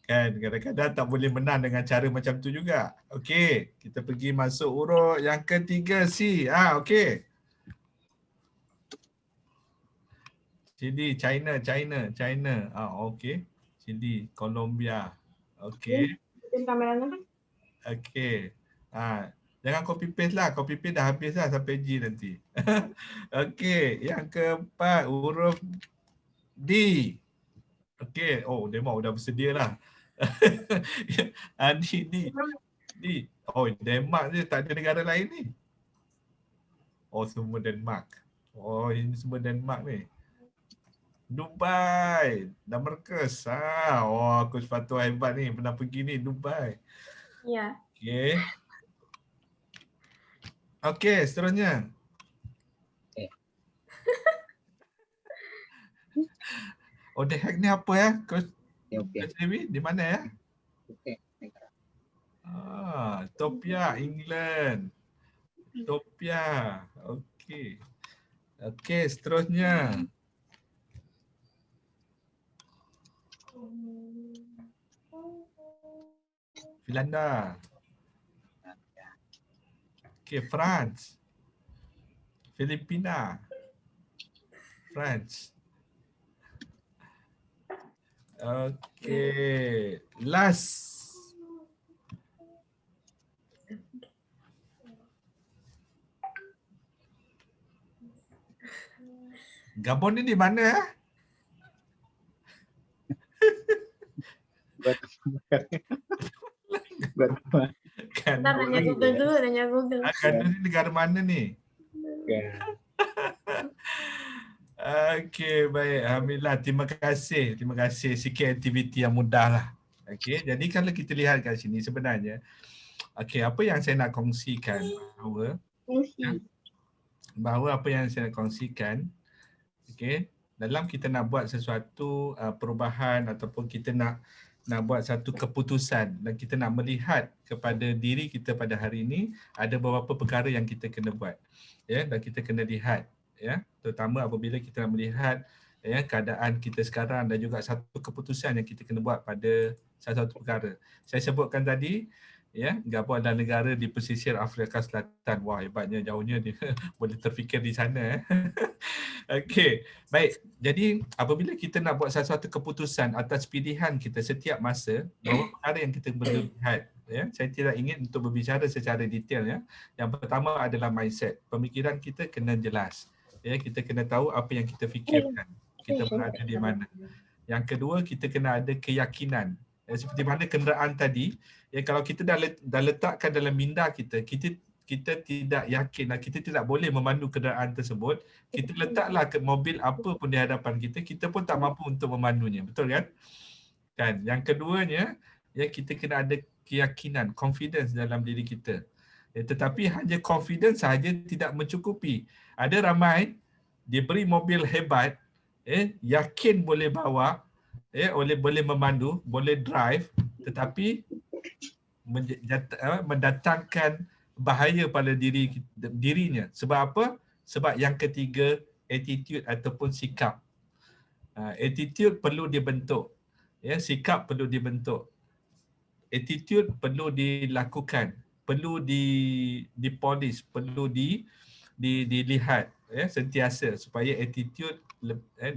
Kan kadang-kadang tak boleh menang dengan cara macam tu juga. Okey, kita pergi masuk urut yang ketiga C. Okey. Chile, China. Okey. Chile, Colombia. Okey. Okey. Jangan copy paste lah. Copy paste dah habis lah sampai G nanti. Okey, yang keempat huruf D. Okey. Denmark dah bersedia lah. D. Denmark je, tak ada negara lain ni. Semua Denmark. Ini semua Denmark ni. Dubai, Damarcus. Coach Fatul hebat ni, pernah pergi ni Dubai. Ya. Okey, seterusnya. The Hague ni apa ya? Coach Dewi, di mana ya? Ethiopia, England. Ethiopia. Okey. Okey, seterusnya. Belanda. Okey, France. Filipina. France. Okey, last. Gabon ni di mana ya? Kan nanya Google dulu, Gabon ni negara mana ni? Okey, baik. Alhamdulillah. Terima kasih. Sikit aktiviti yang mudah lah. Okey, jadi kalau kita lihat kat sini sebenarnya, apa yang saya nak kongsikan bahawa apa yang saya nak kongsikan, dalam kita nak buat sesuatu perubahan ataupun kita nak buat satu keputusan dan kita nak melihat kepada diri kita pada hari ini, ada beberapa perkara yang kita kena buat. Dan kita kena lihat, terutama apabila kita nak melihat keadaan kita sekarang dan juga satu keputusan yang kita kena buat pada satu perkara. Saya sebutkan tadi, Gabon adalah negara di pesisir Afrika Selatan. Wah, hebatnya, jauhnya dia boleh terfikir di sana. Okey, baik. Jadi apabila kita nak buat sesuatu keputusan atas pilihan kita setiap masa, beberapa perkara yang kita perlu lihat. Saya tidak ingin untuk berbicara secara detail. Yang pertama adalah mindset. Pemikiran kita kena jelas. Kita kena tahu apa yang kita fikirkan. Kita berada di mana. Yang kedua, kita kena ada keyakinan. Seperti mana kenderaan tadi, kalau kita dah letakkan dalam minda kita tidak yakin, kita tidak boleh memandu kenderaan tersebut, kita letaklah ke mobil apa pun di hadapan kita pun tak mampu untuk memandunya. Betul kan? Yang keduanya, kita kena ada keyakinan, confidence dalam diri kita. Tetapi hanya confidence sahaja tidak mencukupi. Ada ramai diberi mobil hebat, yakin boleh bawa, boleh memandu, boleh drive, tetapi mendatangkan bahaya pada dirinya. Sebab apa? Sebab yang ketiga, attitude ataupun sikap. Attitude perlu dibentuk, sikap perlu dibentuk. Attitude perlu dilakukan, perlu dipolish, perlu dilihat sentiasa supaya attitude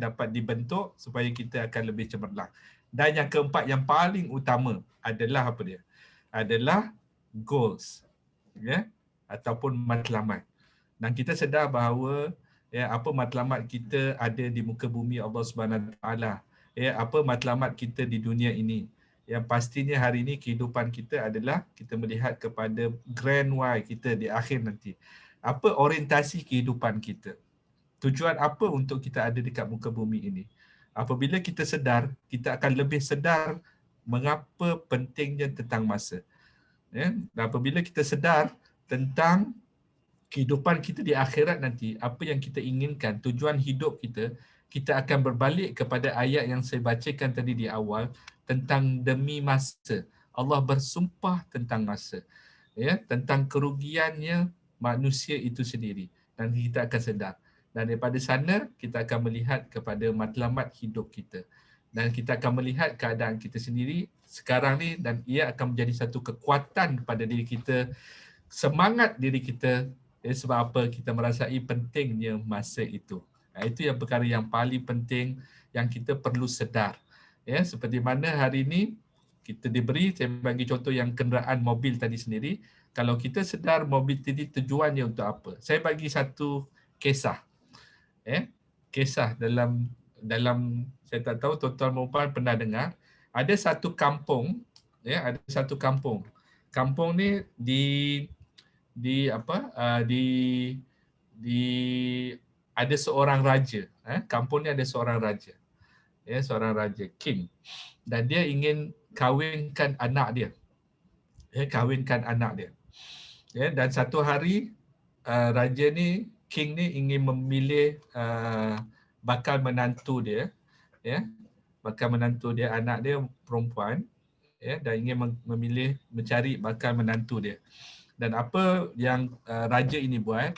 dapat dibentuk supaya kita akan lebih cemerlang. Dan yang keempat, yang paling utama adalah apa dia? Adalah goals, ataupun matlamat. Dan kita sedar bahawa apa matlamat kita ada di muka bumi Allah Subhanahu Wa Taala, apa matlamat kita di dunia ini. Yang pastinya hari ini kehidupan kita adalah kita melihat kepada grand why kita di akhir nanti. Apa orientasi kehidupan kita? Tujuan apa untuk kita ada dekat muka bumi ini? Apabila kita sedar, kita akan lebih sedar mengapa pentingnya tentang masa. Dan apabila kita sedar tentang kehidupan kita di akhirat nanti, apa yang kita inginkan, tujuan hidup kita, kita akan berbalik kepada ayat yang saya bacakan tadi di awal tentang demi masa. Allah bersumpah tentang masa. Tentang kerugiannya manusia itu sendiri. Dan kita akan sedar. Dan daripada sana, kita akan melihat kepada matlamat hidup kita. Dan kita akan melihat keadaan kita sendiri sekarang ni, dan ia akan menjadi satu kekuatan pada diri kita, semangat diri kita, sebab apa? Kita merasai pentingnya masa itu. Itu yang perkara yang paling penting yang kita perlu sedar. Seperti mana hari ini kita diberi, saya bagi contoh yang kenderaan mobil tadi sendiri, kalau kita sedar mobil tadi tujuannya untuk apa. Saya bagi satu kisah. Kisah dalam saya tak tahu tuan-tuan dan puan pernah dengar, ada satu kampung, ada satu kampung. Kampung ni ada seorang raja. Kampung ni ada seorang raja. Seorang raja, king. Dan dia ingin kahwinkan anak dia. Kahwinkan anak dia. Dan satu hari raja ni, king ni ingin memilih bakal menantu dia. Bakal menantu dia, anak dia perempuan. Dan ingin memilih, mencari bakal menantu dia. Dan apa yang raja ini buat,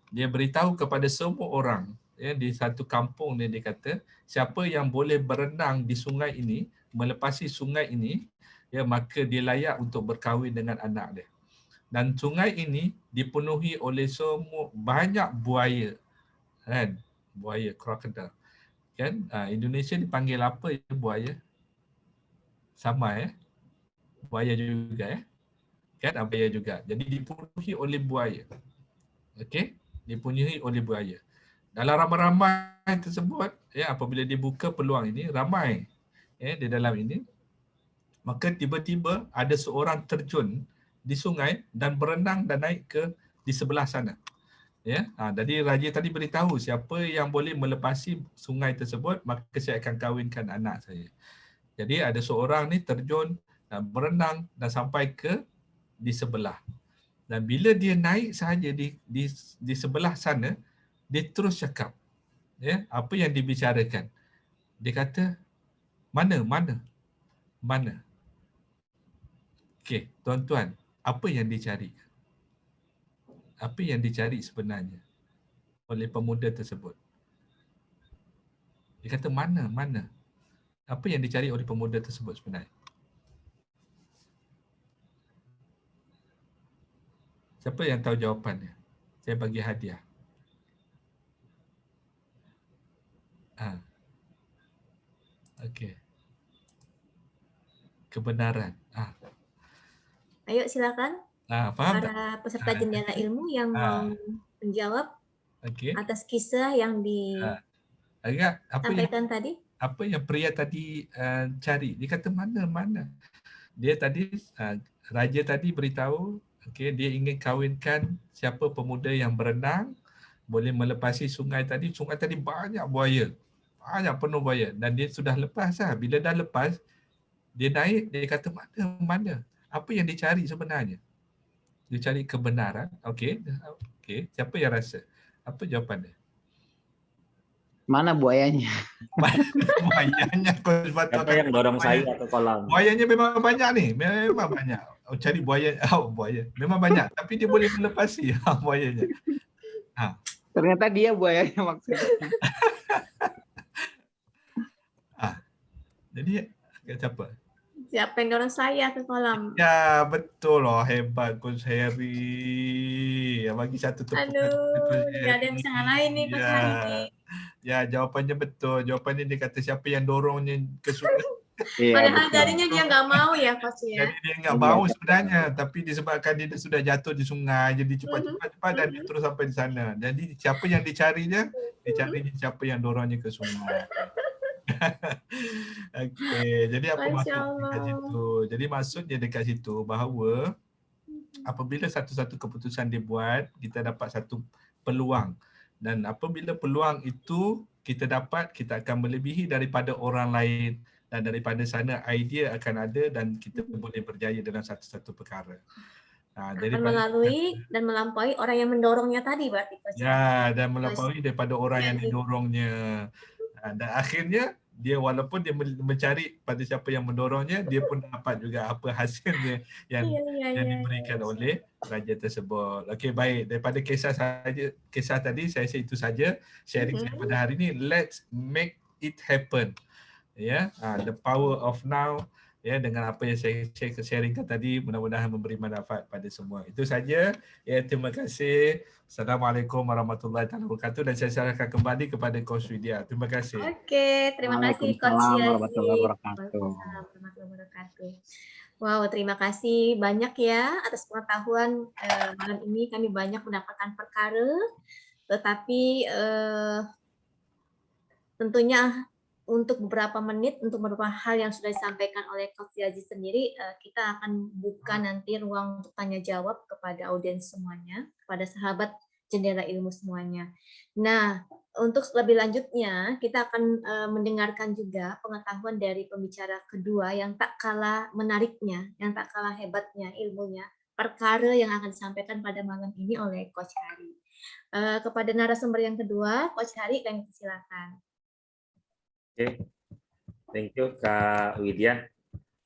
dia beritahu kepada semua orang di satu kampung ni, dia kata siapa yang boleh berenang di sungai ini, melepasi sungai ini, maka dia layak untuk berkahwin dengan anak dia. Dan sungai ini dipenuhi oleh semua banyak buaya, kan? Buaya, crocodile. Kan? Indonesia dipanggil apa buaya? Sama buaya juga kan, buaya juga. Jadi dipenuhi oleh buaya. Okey, dipenuhi oleh buaya. Dalam ramai-ramai tersebut, apabila dibuka peluang ini, ramai di dalam ini, maka tiba-tiba ada seorang terjun di sungai dan berenang dan naik ke di sebelah sana. Jadi raja tadi beritahu siapa yang boleh melepasi sungai tersebut, maka saya akan kahwinkan anak saya. Jadi ada seorang ni terjun dan berenang dan sampai ke di sebelah. Dan bila dia naik sahaja di sebelah sana, dia terus cakap, apa yang dibicarakan. Dia kata, mana? Okey, tuan-tuan, apa yang dicari? Apa yang dicari sebenarnya oleh pemuda tersebut? Dia kata, mana? Apa yang dicari oleh pemuda tersebut sebenarnya? Siapa yang tahu jawapannya? Saya bagi hadiah. Okey. Kebenaran. Ayo silakan. Faham tak? Para peserta jendela ilmu yang mau menjawab atas kisah yang disampaikan tadi. Apa yang pria tadi cari? Dia kata mana? Dia tadi, raja tadi beritahu, dia ingin kahwinkan siapa pemuda yang berenang, boleh melepasi sungai tadi. Sungai tadi banyak buaya. Banyak penuh buaya. Dan dia sudah lepas lah. Bila dah lepas, dia naik, dia kata mana? Apa yang dicari sebenarnya? Dicari kebenaran. Okey. Okey. Siapa yang rasa? Apa jawapan dia? Mana buayanya? Buayanya Coach Batu Siapa yang dorong saya ke kolam? Buayanya memang banyak ni. Memang banyak. Cari buaya. Buaya. Memang banyak. Tapi dia boleh melepasi buayanya. Ternyata dia buayanya maksudnya. Jadi siapa? Siapa yang dorong saya ke kolam? Ya, betul loh. Hebat Coach Harry. Bagi satu tepukan. Aduh, nggak ada yang bisa ngalahin nih Coach Hari ini. Ya, jawapannya betul. Jawapannya dia kata siapa yang dorongnya ke sungai. Padahal jadinya dia nggak mau ya Coach ya. Jadi dia nggak mau sebenarnya, tapi disebabkan dia sudah jatuh di sungai, jadi cepat dan dia terus sampai di sana. Jadi siapa yang dicarinya? Dicarinya siapa yang dorongnya ke sungai. Okey, jadi apa maksud dekat situ? Jadi maksudnya dekat situ bahawa apabila satu-satu keputusan dibuat, kita dapat satu peluang. Dan apabila peluang itu kita dapat, kita akan melebihi daripada orang lain dan daripada sana idea akan ada dan kita boleh berjaya dalam satu-satu perkara. Akan melalui dan melampaui orang yang mendorongnya tadi berarti Coach. Ya, dan melampaui daripada orang yang didorongnya. Dan akhirnya dia walaupun dia mencari pada siapa yang mendorongnya, dia pun dapat juga apa hasilnya yang diberikan oleh raja tersebut. Okey, baik, daripada kisah tadi saya rasa itu saja sharing saya pada hari ini. Let's make it happen. Ya, the power of now. Ya, dengan apa yang saya sharingkan tadi, mudah-mudahan memberi manfaat pada semua. Itu saja. Ya, terima kasih. Assalamualaikum warahmatullahi wabarakatuh dan saya serahkan kembali kepada Coach Widya. Terima kasih. Oke, terima kasih Coach Waalaikumsalam Yazi. warahmatullahi wabarakatuh. Warahmatullahi wabarakatuh. Wow, terima kasih banyak ya atas pengetahuan malam ini. Kami banyak mendapatkan perkara, tetapi tentunya untuk beberapa menit, untuk beberapa hal yang sudah disampaikan oleh Coach Yazi sendiri, kita akan buka nanti ruang untuk tanya jawab kepada audiens semuanya, kepada sahabat Jendela Ilmu semuanya. Nah, untuk lebih lanjutnya, kita akan mendengarkan juga pengetahuan dari pembicara kedua yang tak kalah menariknya, yang tak kalah hebatnya ilmunya, perkara yang akan disampaikan pada malam ini oleh Coach Hari. Kepada narasumber yang kedua, Coach Hari, kami persilakan. Oke, thank you Kak Widya.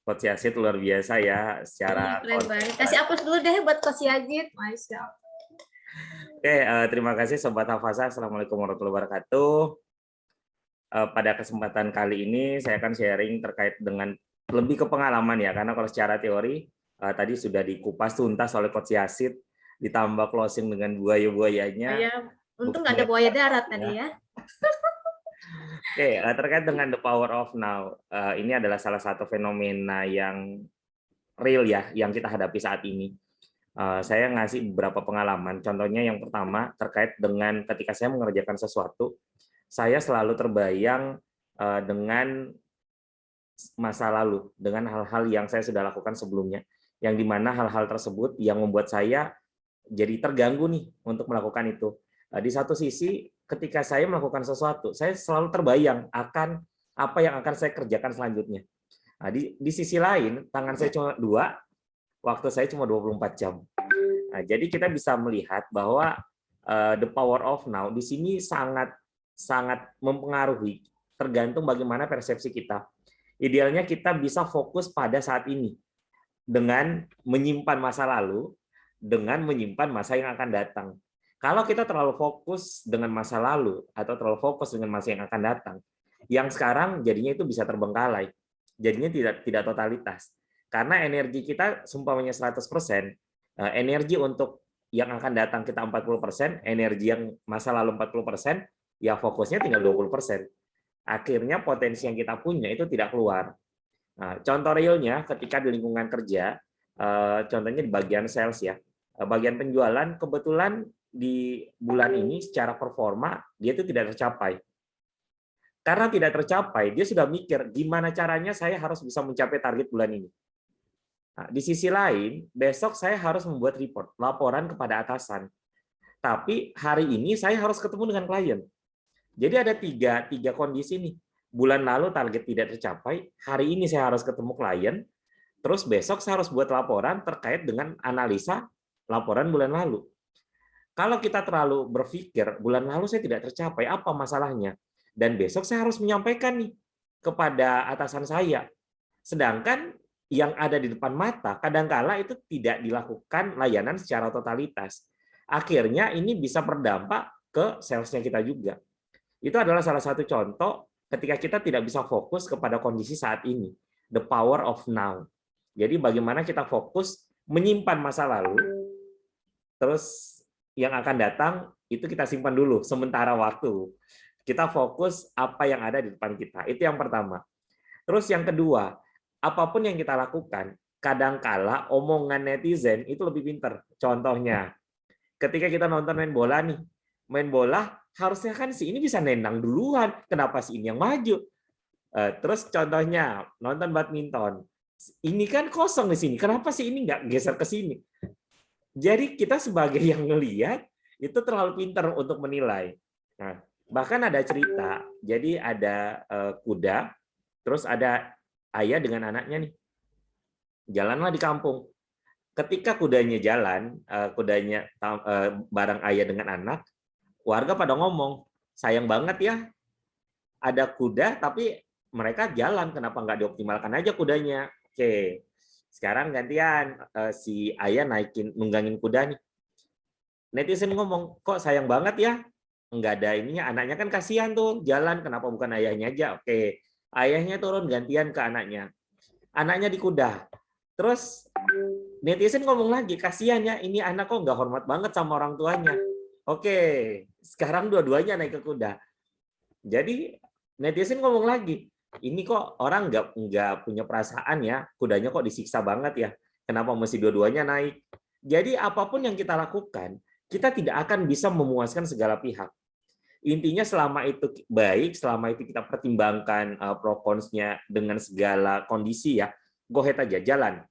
Coach Yazid luar biasa ya secara keren banget. Kasih hapus dulu deh buat Coach Yazid. Masya Allah. Oke, terima kasih Sobat Hafazah. Assalamualaikum warahmatullahi wabarakatuh. Pada kesempatan kali ini saya akan sharing terkait dengan lebih ke pengalaman ya, karena kalau secara teori tadi sudah dikupas tuntas oleh Coach Yazid, ditambah closing dengan buaya-buayanya. Ya, untung nggak ada buaya darat tadi ya. Oke, terkait dengan the power of now, ini adalah salah satu fenomena yang real ya, yang kita hadapi saat ini. Saya ngasih beberapa pengalaman. Contohnya yang pertama terkait dengan ketika saya mengerjakan sesuatu, saya selalu terbayang dengan masa lalu, dengan hal-hal yang saya sudah lakukan sebelumnya, yang dimana hal-hal tersebut yang membuat saya jadi terganggu nih untuk melakukan itu. Di satu sisi, ketika saya melakukan sesuatu, saya selalu terbayang akan apa yang akan saya kerjakan selanjutnya. Nah, di sisi lain, tangan saya cuma 2, waktu saya cuma 24 jam. Nah, jadi kita bisa melihat bahwa the power of now di sini sangat mempengaruhi, tergantung bagaimana persepsi kita. Idealnya kita bisa fokus pada saat ini dengan menyimpan masa lalu, dengan menyimpan masa yang akan datang. Kalau kita terlalu fokus dengan masa lalu atau terlalu fokus dengan masa yang akan datang, yang sekarang jadinya itu bisa terbengkalai, jadinya tidak totalitas. Karena energi kita seumpamanya 100%, energi untuk yang akan datang kita 40%, energi yang masa lalu 40%, ya fokusnya tinggal 20%. Akhirnya potensi yang kita punya itu tidak keluar. Nah, contoh realnya ketika di lingkungan kerja, contohnya di bagian sales ya, bagian penjualan kebetulan di bulan ini secara performa dia itu tidak tercapai. Karena tidak tercapai, dia sudah mikir gimana caranya saya harus bisa mencapai target bulan ini. Nah, di sisi lain, besok saya harus membuat report, laporan kepada atasan. Tapi hari ini saya harus ketemu dengan klien. Jadi ada tiga kondisi nih. Bulan lalu target tidak tercapai, hari ini saya harus ketemu klien, Terus besok saya harus buat laporan terkait dengan analisa laporan bulan lalu. Kalau kita terlalu berpikir, bulan lalu saya tidak tercapai, apa masalahnya? Dan besok saya harus menyampaikan nih kepada atasan saya. Sedangkan yang ada di depan mata, kadangkala itu tidak dilakukan layanan secara totalitas. Akhirnya ini bisa berdampak ke salesnya kita juga. Itu adalah salah satu contoh ketika kita tidak bisa fokus kepada kondisi saat ini. The power of now. Jadi bagaimana kita fokus menyimpan masa lalu, terus yang akan datang itu kita simpan dulu sementara waktu. Kita fokus apa yang ada di depan kita. Itu yang pertama. Terus yang kedua, apapun yang kita lakukan, kadangkala omongan netizen itu lebih pintar. Contohnya, ketika kita nonton main bola nih, main bola harusnya kan si ini bisa nendang duluan, kenapa si ini yang maju? Terus contohnya, nonton badminton, ini kan kosong di sini, kenapa si ini nggak geser ke sini? Jadi kita sebagai yang ngelihat itu terlalu pintar untuk menilai. Nah, bahkan ada cerita, jadi ada kuda, terus ada ayah dengan anaknya nih, jalanlah di kampung. Ketika kudanya jalan, bareng ayah dengan anak, warga pada ngomong, sayang banget ya, ada kuda tapi mereka jalan, kenapa nggak dioptimalkan aja kudanya? Oke. Sekarang gantian si ayah nunggangin kuda nih. Netizen ngomong, kok sayang banget ya? Nggak ada ininya, anaknya kan kasihan tuh jalan, kenapa bukan ayahnya aja? Oke, ayahnya turun gantian ke anaknya. Anaknya di kuda. Terus netizen ngomong lagi, kasihan ya, ini anak kok nggak hormat banget sama orang tuanya. Oke, sekarang dua-duanya naik ke kuda. Jadi netizen ngomong lagi, ini kok orang nggak punya perasaan ya, kudanya kok disiksa banget ya, kenapa mesti dua-duanya naik? Jadi apapun yang kita lakukan, kita tidak akan bisa memuaskan segala pihak. Intinya selama itu baik, selama itu kita pertimbangkan pro cons-nya dengan segala kondisi ya, go ahead aja, jalan.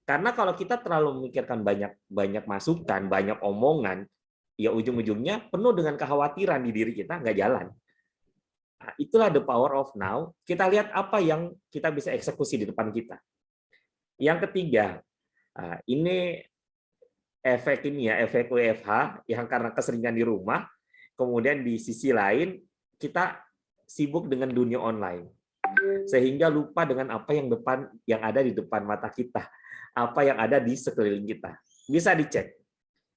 Karena kalau kita terlalu memikirkan banyak masukan, banyak omongan, ya ujung-ujungnya penuh dengan kekhawatiran di diri kita, nggak jalan. Nah, itulah the power of now. Kita lihat apa yang kita bisa eksekusi di depan kita. Yang ketiga, ini efek WFH yang karena keseringan di rumah, kemudian di sisi lain kita sibuk dengan dunia online, sehingga lupa dengan apa yang ada di depan mata kita, apa yang ada di sekeliling kita. Bisa dicek.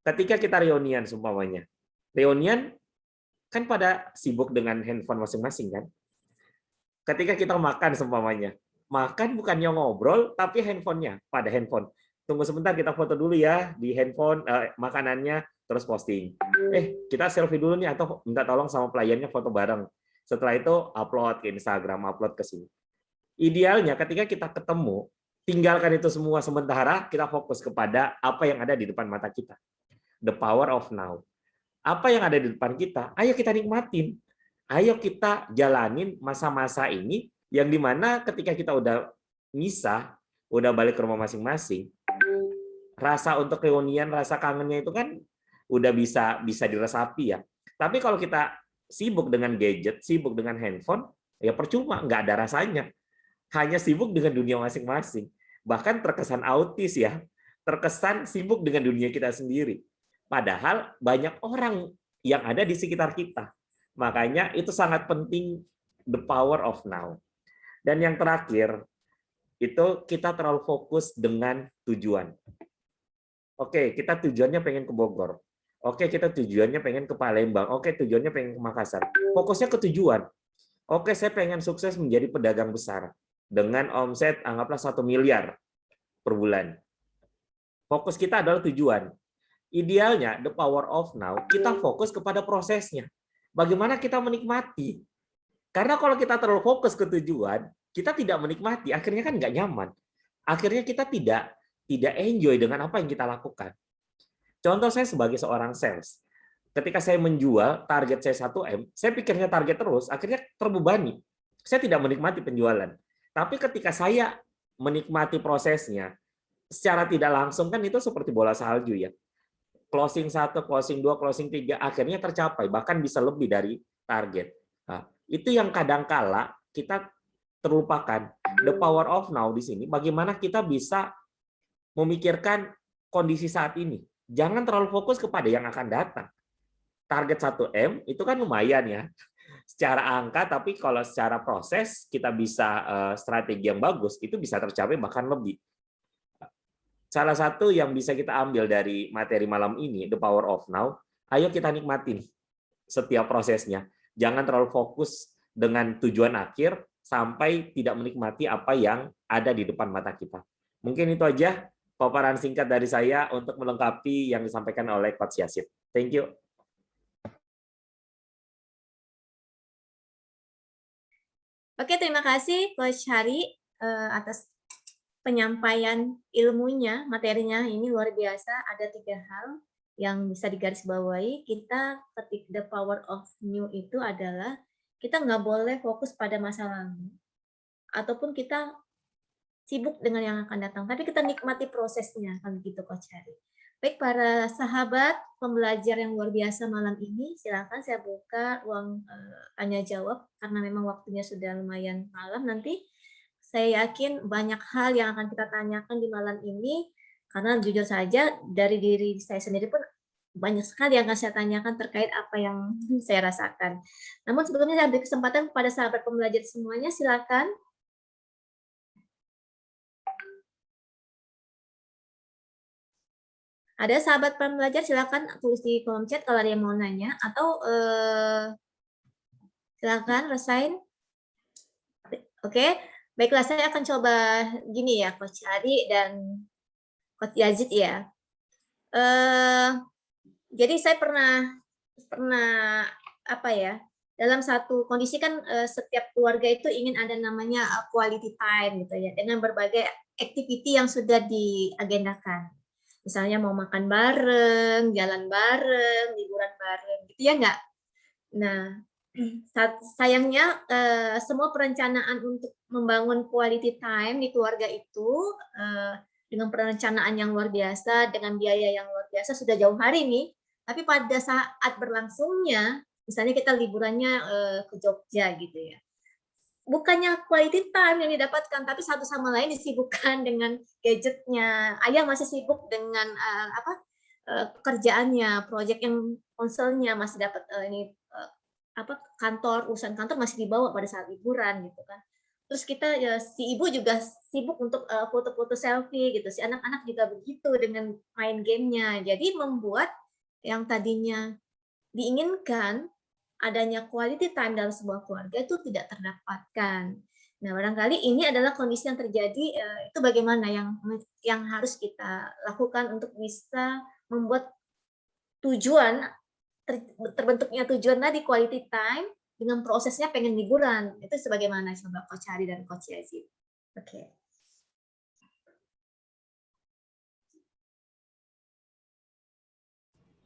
Ketika kita reunian, seumpamanya, reunian kan pada sibuk dengan handphone masing-masing kan. Ketika kita makan seumpamanya, makan bukannya ngobrol tapi handphonenya pada handphone. Tunggu sebentar kita foto dulu ya di handphone makanannya terus posting. Kita selfie dulu nih atau minta tolong sama pelayannya foto bareng. Setelah itu upload ke Instagram, upload ke sini. Idealnya ketika kita ketemu, tinggalkan itu semua sementara, kita fokus kepada apa yang ada di depan mata kita. The power of now. Apa yang ada di depan kita, ayo kita nikmatin. Ayo kita jalanin masa-masa ini yang dimana ketika kita udah misah, udah balik ke rumah masing-masing, rasa untuk reunian, rasa kangennya itu kan udah bisa diresapi ya. Tapi kalau kita sibuk dengan gadget, sibuk dengan handphone, ya percuma, nggak ada rasanya. Hanya sibuk dengan dunia masing-masing. Bahkan terkesan autis ya, terkesan sibuk dengan dunia kita sendiri. Padahal banyak orang yang ada di sekitar kita. Makanya itu sangat penting, the power of now. Dan yang terakhir, itu kita terlalu fokus dengan tujuan. Oke, kita tujuannya pengen ke Bogor. Oke, kita tujuannya pengen ke Palembang. Oke, tujuannya pengen ke Makassar. Fokusnya ke tujuan. Oke, saya pengen sukses menjadi pedagang besar. Dengan omset anggaplah 1 miliar per bulan. Fokus kita adalah tujuan. Idealnya, the power of now, kita fokus kepada prosesnya. Bagaimana kita menikmati. Karena kalau kita terlalu fokus ke tujuan, kita tidak menikmati, akhirnya kan nggak nyaman. Akhirnya kita tidak enjoy dengan apa yang kita lakukan. Contoh saya sebagai seorang sales. Ketika saya menjual, target saya 1M, saya pikirnya target terus, akhirnya terbebani. Saya tidak menikmati penjualan. Tapi ketika saya menikmati prosesnya, secara tidak langsung kan itu seperti bola salju ya. Closing 1, closing 2, closing 3, akhirnya tercapai, bahkan bisa lebih dari target. Nah, itu yang kadangkala kita terlupakan. The power of now di sini, bagaimana kita bisa memikirkan kondisi saat ini. Jangan terlalu fokus kepada yang akan datang. Target 1M itu kan lumayan ya, secara angka, tapi kalau secara proses kita bisa strategi yang bagus, itu bisa tercapai bahkan lebih. Salah satu yang bisa kita ambil dari materi malam ini, The Power of Now, ayo kita nikmatin setiap prosesnya. Jangan terlalu fokus dengan tujuan akhir sampai tidak menikmati apa yang ada di depan mata kita. Mungkin itu aja paparan singkat dari saya untuk melengkapi yang disampaikan oleh Coach Yasid. Thank you. Oke, terima kasih Coach Hari atas penyampaian ilmunya, materinya ini luar biasa. Ada 3 hal yang bisa digarisbawahi. Kita ketik the power of new itu adalah kita nggak boleh fokus pada masa lalu, ataupun kita sibuk dengan yang akan datang, tapi kita nikmati prosesnya, kan begitu Coach Hari. Baik para sahabat pembelajar yang luar biasa malam ini, silakan saya buka ruang tanya jawab karena memang waktunya sudah lumayan malam nanti. Saya yakin banyak hal yang akan kita tanyakan di malam ini, karena jujur saja dari diri saya sendiri pun banyak sekali yang akan saya tanyakan terkait apa yang saya rasakan. Namun sebelumnya saya beri kesempatan kepada sahabat pembelajar semuanya, silakan. Ada sahabat pembelajar, silakan tulis di kolom chat kalau ada yang mau nanya, atau silakan resign. Oke, baiklah saya akan coba gini ya, Coach Hari dan Coach Yazid ya. Jadi saya pernah apa ya, dalam satu kondisi kan setiap keluarga itu ingin ada namanya quality time gitu ya, dengan berbagai activity yang sudah diagendakan. Misalnya mau makan bareng, jalan bareng, liburan bareng, gitu ya nggak? Nah, sayangnya semua perencanaan untuk membangun quality time di keluarga itu dengan perencanaan yang luar biasa, dengan biaya yang luar biasa sudah jauh hari nih. Tapi pada saat berlangsungnya, misalnya kita liburannya ke Jogja gitu ya, bukannya quality time yang didapatkan, tapi satu sama lain disibukkan dengan gadgetnya. Ayah masih sibuk dengan pekerjaannya, proyek yang konselnya masih dapat kantor, urusan kantor masih dibawa pada saat liburan gitu kan. Terus kita ya, si ibu juga sibuk untuk foto-foto selfie gitu. Si anak-anak juga begitu dengan main gamenya. Jadi membuat yang tadinya diinginkan adanya quality time dalam sebuah keluarga itu tidak terdapatkan. Nah, barangkali ini adalah kondisi yang terjadi, itu bagaimana yang harus kita lakukan untuk bisa membuat tujuan, terbentuknya tujuan tadi quality time dengan prosesnya pengen liburan. Itu sebagaimana coba Coach Hari dan Coach Yazid. Oke.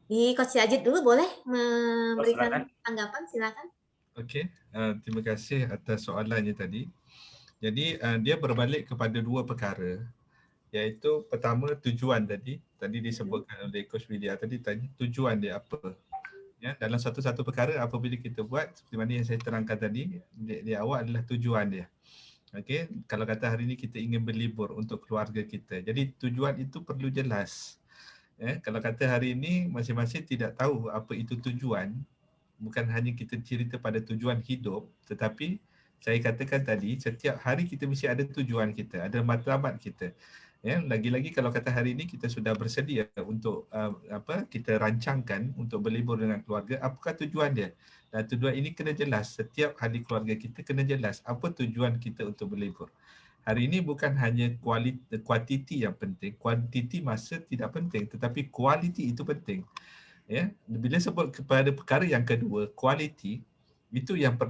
Di Coach Yazid dulu boleh memberikan tanggapan, silakan. Okey, terima kasih atas soalannya tadi. Jadi dia berbalik kepada 2 perkara, iaitu pertama tujuan tadi disebutkan oleh Coach Vidya tadi tujuan dia apa. Ya, dalam satu-satu perkara apabila kita buat seperti mana yang saya terangkan tadi di awal adalah tujuan dia. Okey, kalau kata hari ini kita ingin berlibur untuk keluarga kita. Jadi tujuan itu perlu jelas. Kalau kata hari ini masing-masing tidak tahu apa itu tujuan, bukan hanya kita cerita pada tujuan hidup, tetapi saya katakan tadi setiap hari kita mesti ada tujuan kita, ada matlamat kita. Ya, lagi-lagi kalau kata hari ini kita sudah bersedia untuk kita rancangkan untuk berlibur dengan keluarga, apakah tujuan dia? Dan tujuan ini kena jelas, setiap hari keluarga kita kena jelas apa tujuan kita untuk berlibur. Hari ini bukan hanya kuantiti yang penting, kuantiti masa tidak penting, tetapi kualiti itu penting. Ya, bila sebut kepada perkara yang kedua, quality, itu yang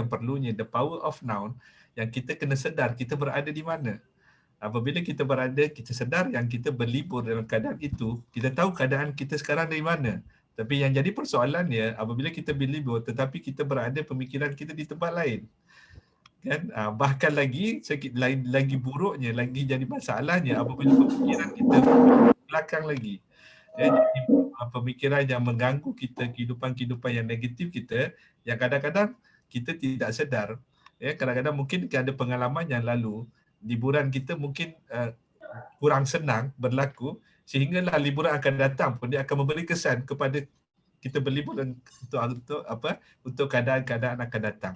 perlunya the power of now, yang kita kena sedar kita berada di mana. Apabila kita sedar yang kita berlibur dalam keadaan itu, kita tahu keadaan kita sekarang dari mana. Tapi yang jadi persoalannya apabila kita berlibur tetapi kita berada pemikiran kita di tempat lain. Kan? Bahkan lagi buruknya, lagi jadi masalahnya apabila pemikiran kita belakang lagi. Jadi pemikiran yang mengganggu kita, kehidupan yang negatif kita, yang kadang-kadang kita tidak sedar. Ya, kadang-kadang mungkin ada pengalaman yang lalu, liburan kita mungkin kurang senang berlaku, sehinggalah liburan akan datang pun dia akan memberi kesan kepada kita berliburan untuk keadaan-keadaan akan datang.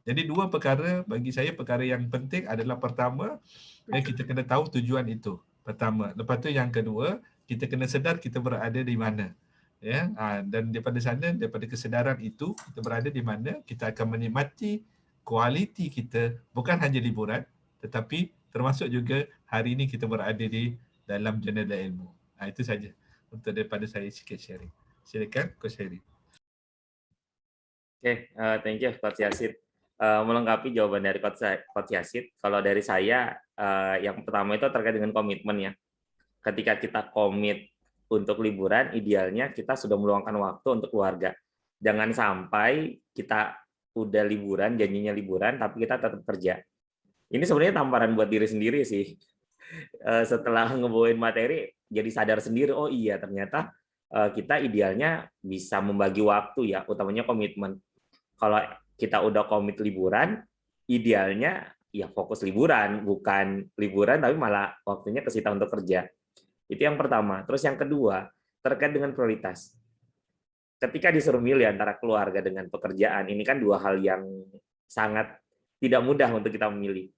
Jadi dua perkara bagi saya, perkara yang penting adalah pertama, kita kena tahu tujuan itu. Pertama, lepas tu yang kedua, kita kena sedar kita berada di mana. Ya, dan daripada sana, daripada kesedaran itu, kita berada di mana, kita akan menikmati kualiti kita, bukan hanya liburan, tetapi termasuk juga hari ini kita berada di dalam jendela ilmu. Itu saja untuk daripada saya sikit sharing. Silakan Coach Heri. Oke, thank you Coach Yasid. Melengkapi jawaban dari Coach Yasid, kalau dari saya yang pertama itu terkait dengan komitmen ya. Ketika kita komit untuk liburan, idealnya kita sudah meluangkan waktu untuk keluarga. Jangan sampai kita udah liburan, janjinya liburan, tapi kita tetap kerja. Ini sebenarnya tamparan buat diri sendiri sih. Setelah ngebawain materi, jadi sadar sendiri, oh iya ternyata kita idealnya bisa membagi waktu ya, utamanya komitmen. Kalau kita udah komit liburan, idealnya ya fokus liburan, bukan liburan tapi malah waktunya kesita untuk kerja. Itu yang pertama. Terus yang kedua, terkait dengan prioritas. Ketika disuruh milih antara keluarga dengan pekerjaan, ini kan dua hal yang sangat tidak mudah untuk kita memilih.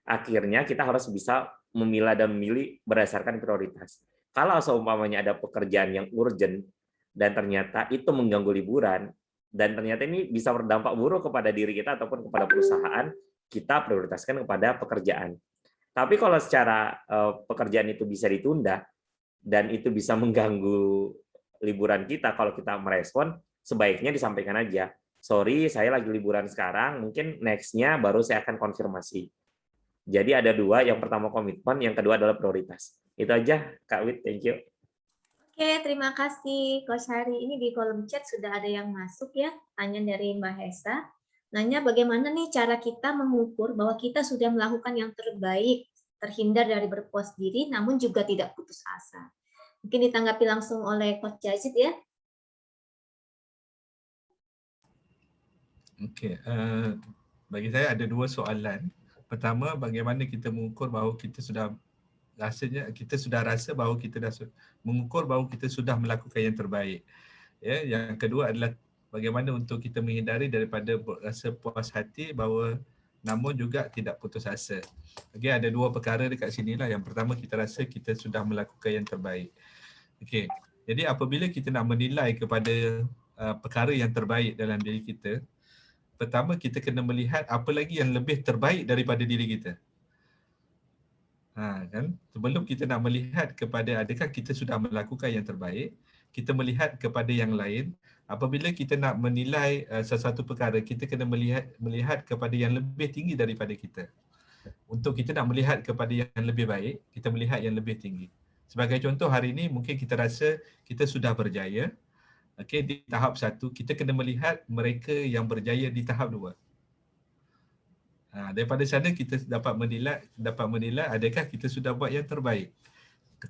Akhirnya kita harus bisa memilah dan memilih berdasarkan prioritas. Kalau seumpamanya ada pekerjaan yang urgent dan ternyata itu mengganggu liburan dan ternyata ini bisa berdampak buruk kepada diri kita ataupun kepada perusahaan, kita prioritaskan kepada pekerjaan. Tapi kalau secara pekerjaan itu bisa ditunda dan itu bisa mengganggu liburan kita, kalau kita merespon, sebaiknya disampaikan aja. Sorry, saya lagi liburan sekarang, mungkin next-nya baru saya akan konfirmasi. Jadi ada dua, yang pertama komitmen, yang kedua adalah prioritas. Itu aja, Kak Wit, thank you. Oke, terima kasih Coach Hari. Ini di kolom chat sudah ada yang masuk ya, tanya dari Mbak Hesa. Nanya bagaimana nih cara kita mengukur bahwa kita sudah melakukan yang terbaik, terhindar dari berpuas diri, namun juga tidak putus asa. Mungkin ditanggapi langsung oleh Coach Yazid ya. Oke, bagi saya ada dua soalan. Pertama, bagaimana kita mengukur bahawa kita sudah rasa bahawa kita dah mengukur bahawa kita sudah melakukan yang terbaik. Ya, yang kedua adalah bagaimana untuk kita menghindari daripada rasa puas hati bahawa namun juga tidak putus asa. Okey, ada dua perkara dekat sinilah. Yang pertama, kita rasa kita sudah melakukan yang terbaik. Okey. Jadi apabila kita nak menilai kepada perkara yang terbaik dalam diri kita, pertama kita kena melihat apa lagi yang lebih terbaik daripada diri kita. Kan? Sebelum kita nak melihat kepada adakah kita sudah melakukan yang terbaik, kita melihat kepada yang lain. Apabila kita nak menilai sesuatu perkara, kita kena melihat kepada yang lebih tinggi daripada kita. Untuk kita nak melihat kepada yang lebih baik, kita melihat yang lebih tinggi. Sebagai contoh, hari ini mungkin kita rasa kita sudah berjaya. Okey, di tahap 1, kita kena melihat mereka yang berjaya di tahap 2. Daripada sana kita dapat menilai adakah kita sudah buat yang terbaik.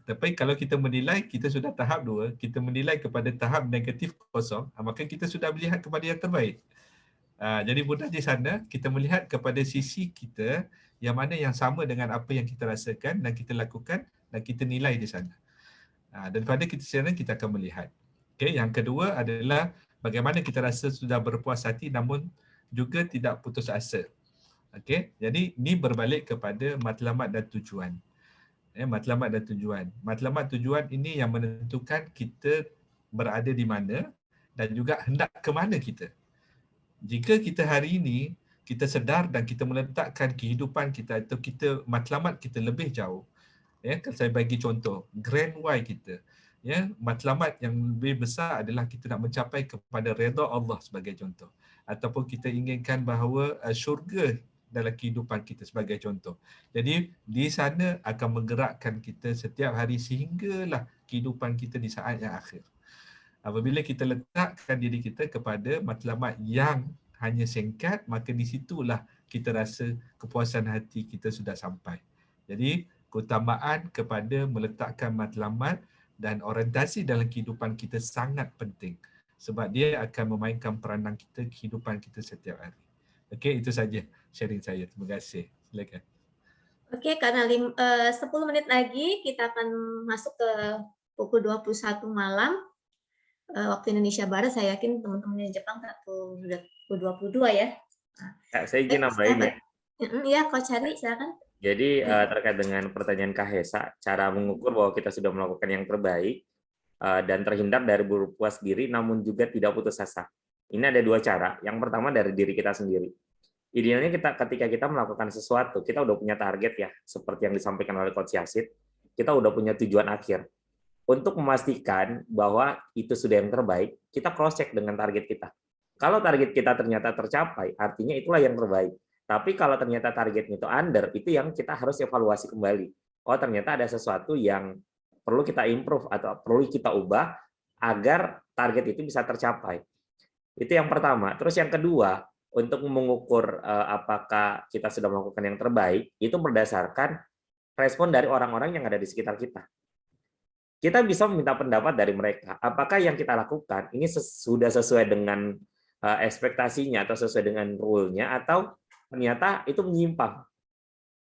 Tapi kalau kita menilai kita sudah tahap 2, kita menilai kepada tahap negatif kosong, maka kita sudah melihat kepada yang terbaik. Jadi mudah di sana kita melihat kepada sisi kita yang mana yang sama dengan apa yang kita rasakan dan kita lakukan dan kita nilai di sana. Daripada kita sana kita akan melihat. Okay, yang kedua adalah bagaimana kita rasa sudah berpuas hati namun juga tidak putus asa. Okay, jadi ini berbalik kepada matlamat dan tujuan. Matlamat dan tujuan. Matlamat tujuan ini yang menentukan kita berada di mana dan juga hendak ke mana kita. Jika kita hari ini kita sedar dan kita meletakkan kehidupan kita atau kita matlamat kita lebih jauh. Kalau saya bagi contoh, grand why kita. Matlamat yang lebih besar adalah kita nak mencapai kepada redha Allah sebagai contoh. Ataupun kita inginkan bahawa syurga dalam kehidupan kita sebagai contoh. Jadi di sana akan menggerakkan kita setiap hari sehinggalah kehidupan kita di saat yang akhir. Apabila kita letakkan diri kita kepada matlamat yang hanya singkat, maka di situlah kita rasa kepuasan hati kita sudah sampai. Jadi keutamaan kepada meletakkan matlamat dan orientasi dalam kehidupan kita sangat penting sebab dia akan memainkan peranan kita kehidupan kita setiap hari. Okey, itu saja sharing saya. Terima kasih. Silakan. Oke, karena 10 menit lagi kita akan masuk ke pukul 21 malam waktu Indonesia Barat. Saya yakin teman-teman di Jepang sudah pukul 22 ya. Saya izin nambahin ya. Iya, Coach Hari, silakan. Jadi terkait dengan pertanyaan Kak Hesa, cara mengukur bahwa kita sudah melakukan yang terbaik dan terhindar dari berpuas diri, namun juga tidak putus asa. Ini ada dua cara. Yang pertama dari diri kita sendiri. Idealnya ketika kita melakukan sesuatu, kita udah punya target ya, seperti yang disampaikan oleh Coach Yasid, kita udah punya tujuan akhir. Untuk memastikan bahwa itu sudah yang terbaik, kita cross check dengan target kita. Kalau target kita ternyata tercapai, artinya itulah yang terbaik. Tapi kalau ternyata targetnya itu under, itu yang kita harus evaluasi kembali. Oh, ternyata ada sesuatu yang perlu kita improve atau perlu kita ubah agar target itu bisa tercapai. Itu yang pertama. Terus yang kedua, untuk mengukur apakah kita sudah melakukan yang terbaik, itu berdasarkan respon dari orang-orang yang ada di sekitar kita. Kita bisa meminta pendapat dari mereka. Apakah yang kita lakukan ini sudah sesuai dengan ekspektasinya atau sesuai dengan rule-nya, atau ternyata itu menyimpang.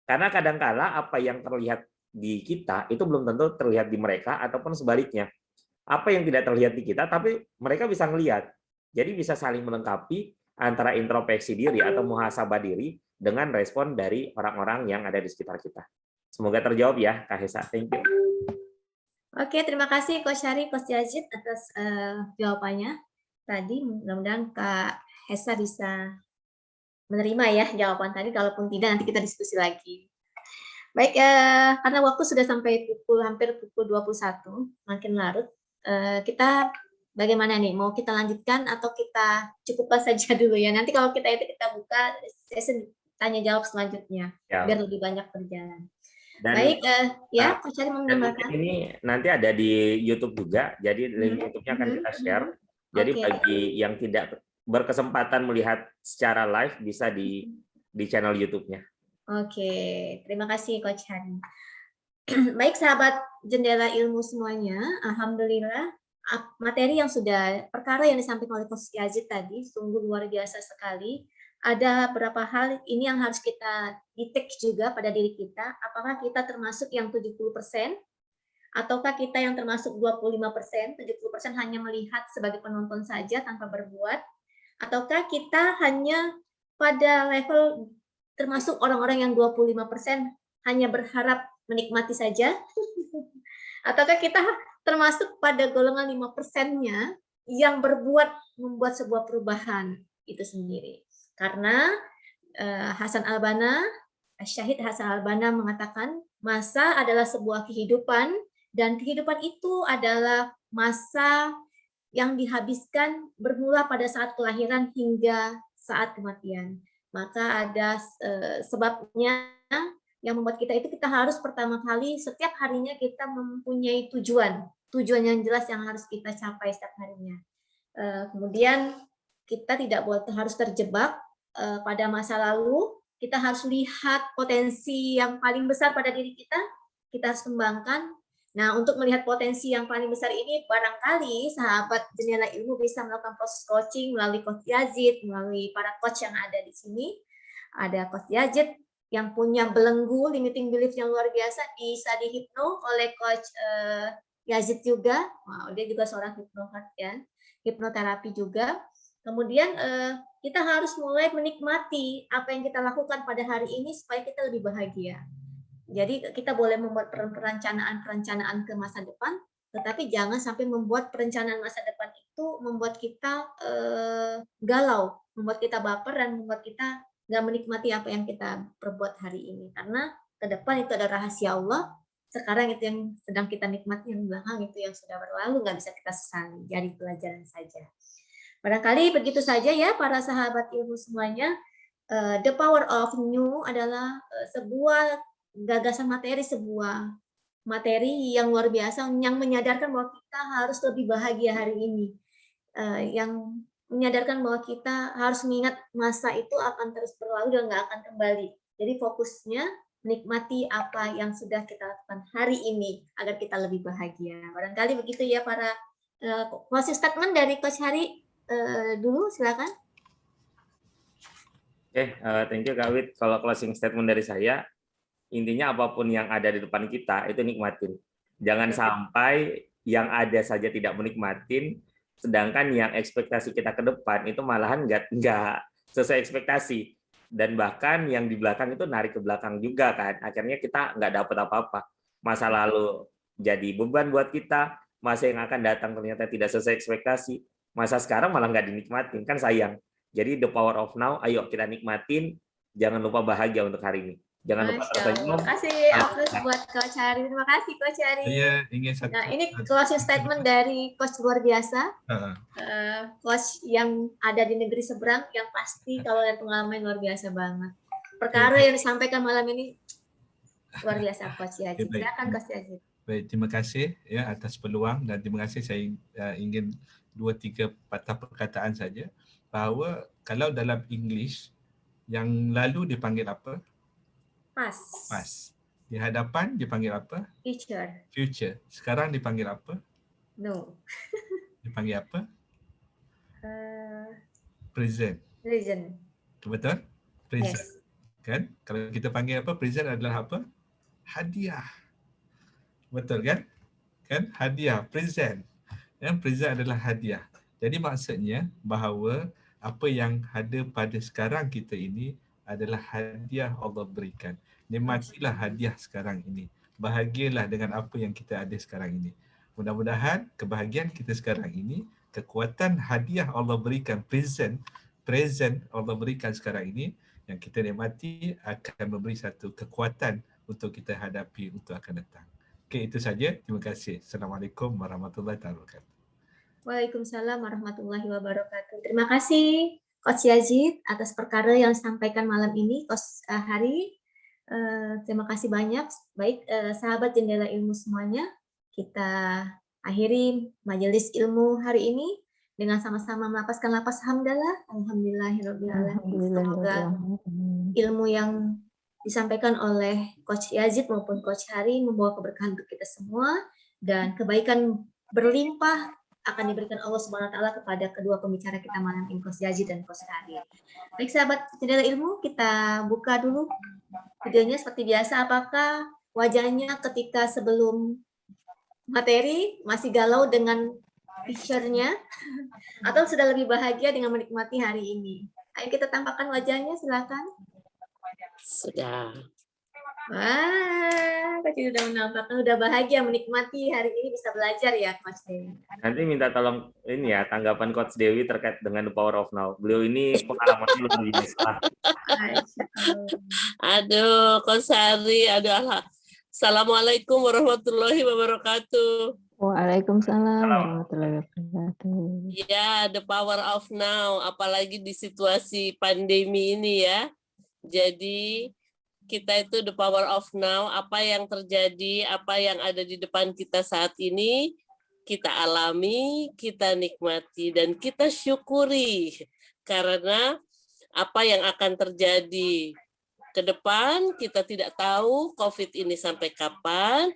Karena kadangkala apa yang terlihat di kita itu belum tentu terlihat di mereka, ataupun sebaliknya. Apa yang tidak terlihat di kita, tapi mereka bisa melihat. Jadi bisa saling melengkapi antara introspeksi diri atau muhasabah diri dengan respon dari orang-orang yang ada di sekitar kita. Semoga terjawab ya, Kak Hesa. Thank you. Oke, terima kasih Coach Hari, Coach Yazid atas jawabannya tadi. Mudah-mudahan Kak Hesa bisa menerima ya jawaban tadi. Kalaupun tidak, nanti kita diskusi lagi. Baik, karena waktu sudah sampai hampir pukul 21, makin larut. Kita bagaimana nih? Mau kita lanjutkan atau kita cukupkan saja dulu ya? Nanti kalau kita buka sesi tanya jawab selanjutnya, biar lebih banyak berjalan. Dan, baik, ya, Coach Hari mau menambahkan. Ini nanti ada di YouTube juga, jadi link YouTube-nya akan kita share. Jadi bagi yang tidak berkesempatan melihat secara live bisa di channel YouTube-nya. Oke, terima kasih Coach Hari. Baik sahabat Jendela Ilmu semuanya, alhamdulillah materi yang perkara yang disampaikan oleh Coach Yazid tadi sungguh luar biasa sekali. Ada beberapa hal ini yang harus kita detect juga pada diri kita. Apakah kita termasuk yang 70%? Ataukah kita yang termasuk 25%? 70% hanya melihat sebagai penonton saja tanpa berbuat? Ataukah kita hanya pada level termasuk orang-orang yang 25% hanya berharap menikmati saja? Ataukah kita termasuk pada golongan 5%-nya yang membuat sebuah perubahan itu sendiri? Karena Hasan al-Banna, Syahid Hasan al-Banna mengatakan masa adalah sebuah kehidupan dan kehidupan itu adalah masa yang dihabiskan bermula pada saat kelahiran hingga saat kematian. Maka ada sebabnya yang membuat kita harus pertama kali setiap harinya kita mempunyai tujuan yang jelas yang harus kita capai setiap harinya. Kemudian kita tidak harus terjebak pada masa lalu. Kita harus lihat potensi yang paling besar pada diri kita harus kembangkan. Nah, untuk melihat potensi yang paling besar ini, barangkali sahabat Jendela Ilmu bisa melakukan proses coaching melalui Coach Yazid, melalui para coach yang ada di sini. Ada Coach Yazid yang punya belenggu limiting belief yang luar biasa, bisa dihipno oleh Coach Yazid juga. Wow, dia juga seorang hipnoterapi juga. Kemudian kita harus mulai menikmati apa yang kita lakukan pada hari ini supaya kita lebih bahagia. Jadi kita boleh membuat perencanaan ke masa depan, tetapi jangan sampai membuat perencanaan masa depan itu membuat kita galau, membuat kita baper, dan membuat kita nggak menikmati apa yang kita perbuat hari ini. Karena ke depan itu ada rahasia Allah, sekarang itu yang sedang kita nikmati, yang belakang itu yang sudah berlalu, nggak bisa kita sesali. Jadi pelajaran saja. Barangkali begitu saja ya para sahabat ilmu semuanya. The power of new adalah sebuah gagasan materi, sebuah materi yang luar biasa yang menyadarkan bahwa kita harus lebih bahagia hari ini. Yang menyadarkan bahwa kita harus mengingat masa itu akan terus berlalu dan nggak akan kembali. Jadi fokusnya menikmati apa yang sudah kita lakukan hari ini agar kita lebih bahagia. Barangkali begitu ya para closing statement dari Coach Hari. Dulu silakan. Thank you Kak Wid. Kalau closing statement dari saya, intinya apapun yang ada di depan kita itu nikmatin. Jangan sampai yang ada saja tidak menikmatin, sedangkan yang ekspektasi kita ke depan itu malahan nggak sesuai ekspektasi. Dan bahkan yang di belakang itu narik ke belakang juga kan. Akhirnya kita nggak dapat apa-apa. Masa lalu jadi beban buat kita, masa yang akan datang ternyata tidak sesuai ekspektasi, masa sekarang malah nggak dinikmatin, kan sayang. Jadi the power of now, ayo kita nikmatin, jangan lupa bahagia untuk hari ini. Jangan lupa tersenyum. Terima kasih Aplus buat Coach Hari. Terima kasih Coach Hari. Saya ingin satu. Nah, ini closing statement dari Coach luar biasa. Coach yang ada di negeri seberang yang pasti kalau lihat pengalaman luar biasa banget. Perkara yang disampaikan malam ini luar biasa Coach Yazid. Silakan Coach Yazid. Baik, terima kasih ya atas peluang dan terima kasih. Saya ingin 2-3 patah perkataan saja bahawa kalau dalam English yang lalu dipanggil apa? Past. Di hadapan dipanggil apa? Future. Sekarang dipanggil apa? No. Dipanggil apa? Present. Betul? Present. Yes. Kan? Kalau kita panggil apa? Present adalah apa? Hadiah. Betul kan? Kan? Hadiah. Present. Yang present adalah hadiah. Jadi maksudnya bahawa apa yang ada pada sekarang kita ini adalah hadiah Allah berikan. Nikmatilah hadiah sekarang ini. Bahagialah dengan apa yang kita ada sekarang ini. Mudah-mudahan kebahagiaan kita sekarang ini, kekuatan hadiah Allah berikan, present Allah berikan sekarang ini, yang kita nikmati akan memberi satu kekuatan untuk kita hadapi untuk akan datang. Okey, itu saja. Terima kasih. Assalamualaikum warahmatullahi wabarakatuh. Waalaikumsalam warahmatullahi wabarakatuh. Terima kasih Coach Yazid atas perkara yang disampaikan malam ini, Coach Hari. Terima kasih banyak. Baik, sahabat Jendela Ilmu semuanya, kita akhiri majelis ilmu hari ini dengan sama-sama melapaskan lapas hamdalah. Alhamdulillahirabbil alamin. Semoga ilmu yang disampaikan oleh Coach Yazid maupun Coach Hari membawa keberkahan untuk kita semua dan kebaikan berlimpah akan diberikan Allah Subhanahu wa taala kepada kedua pembicara kita malam ini, Coach Yazid dan Coach Hari. Baik sahabat Jendela Ilmu, kita buka dulu videonya seperti biasa. Apakah wajahnya ketika sebelum materi masih galau dengan picture-nya atau sudah lebih bahagia dengan menikmati hari ini? Ayo kita tampakkan wajahnya, silakan. Sudah. Wah, Coach sudah menampakkan, sudah bahagia menikmati hari ini bisa belajar ya, Coach Dewi. Nanti minta tolong ini ya tanggapan Coach Dewi terkait dengan the power of now. Beliau ini pengalamannya lebih besar. Aduh, Coach Hari, aduh. Assalamualaikum warahmatullahi wabarakatuh. Waalaikumsalam warahmatullahi wabarakatuh. Ya, the power of now, apalagi di situasi pandemi ini ya. Jadi kita itu the power of now, apa yang terjadi, apa yang ada di depan kita saat ini, kita alami, kita nikmati, dan kita syukuri. Karena apa yang akan terjadi ke depan, kita tidak tahu COVID ini sampai kapan,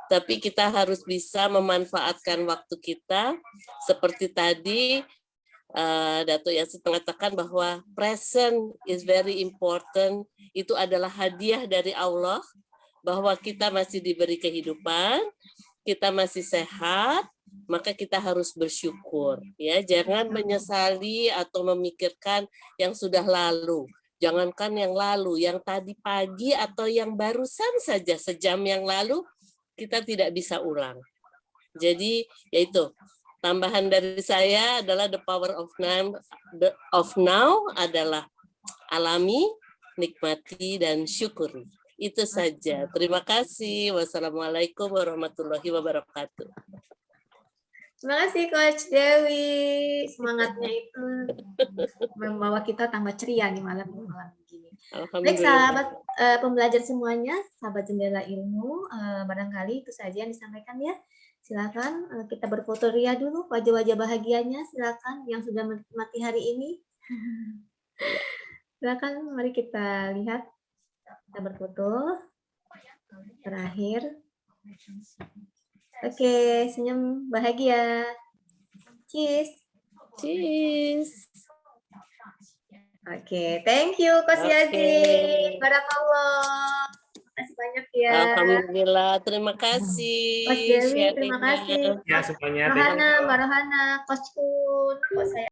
tapi kita harus bisa memanfaatkan waktu kita. Seperti tadi, Dato' Yazid mengatakan bahwa present is very important, itu adalah hadiah dari Allah, bahwa kita masih diberi kehidupan, kita masih sehat, maka kita harus bersyukur. Ya, jangan menyesali atau memikirkan yang sudah lalu. Jangankan yang lalu, yang tadi pagi atau yang barusan saja sejam yang lalu, kita tidak bisa ulang. Jadi, yaitu tambahan dari saya adalah the power of now adalah alami, nikmati, dan syukuri. Itu saja. Terima kasih. Wassalamualaikum warahmatullahi wabarakatuh. Terima kasih Coach Dewi. Semangatnya itu membawa kita tambah ceria di malam begini. Baik sahabat pembelajar semuanya, sahabat Jendela Ilmu, barangkali itu saja yang disampaikan ya. Silakan kita berfoto ria dulu, wajah-wajah bahagianya silakan yang sudah menikmati hari ini. Silakan mari kita lihat. Kita berfoto. Terakhir. Oke, senyum bahagia. Cheers. Cheers. Oke, thank you Coach Oke. Yazid. Barakallah. Makasih banyak ya. Alhamdulillah, terima kasih. Coach Dewi, terima kasih. sharingnya. Ya semuanya. Rohana, Mbak Rohana, Coach Kun, Coach saya.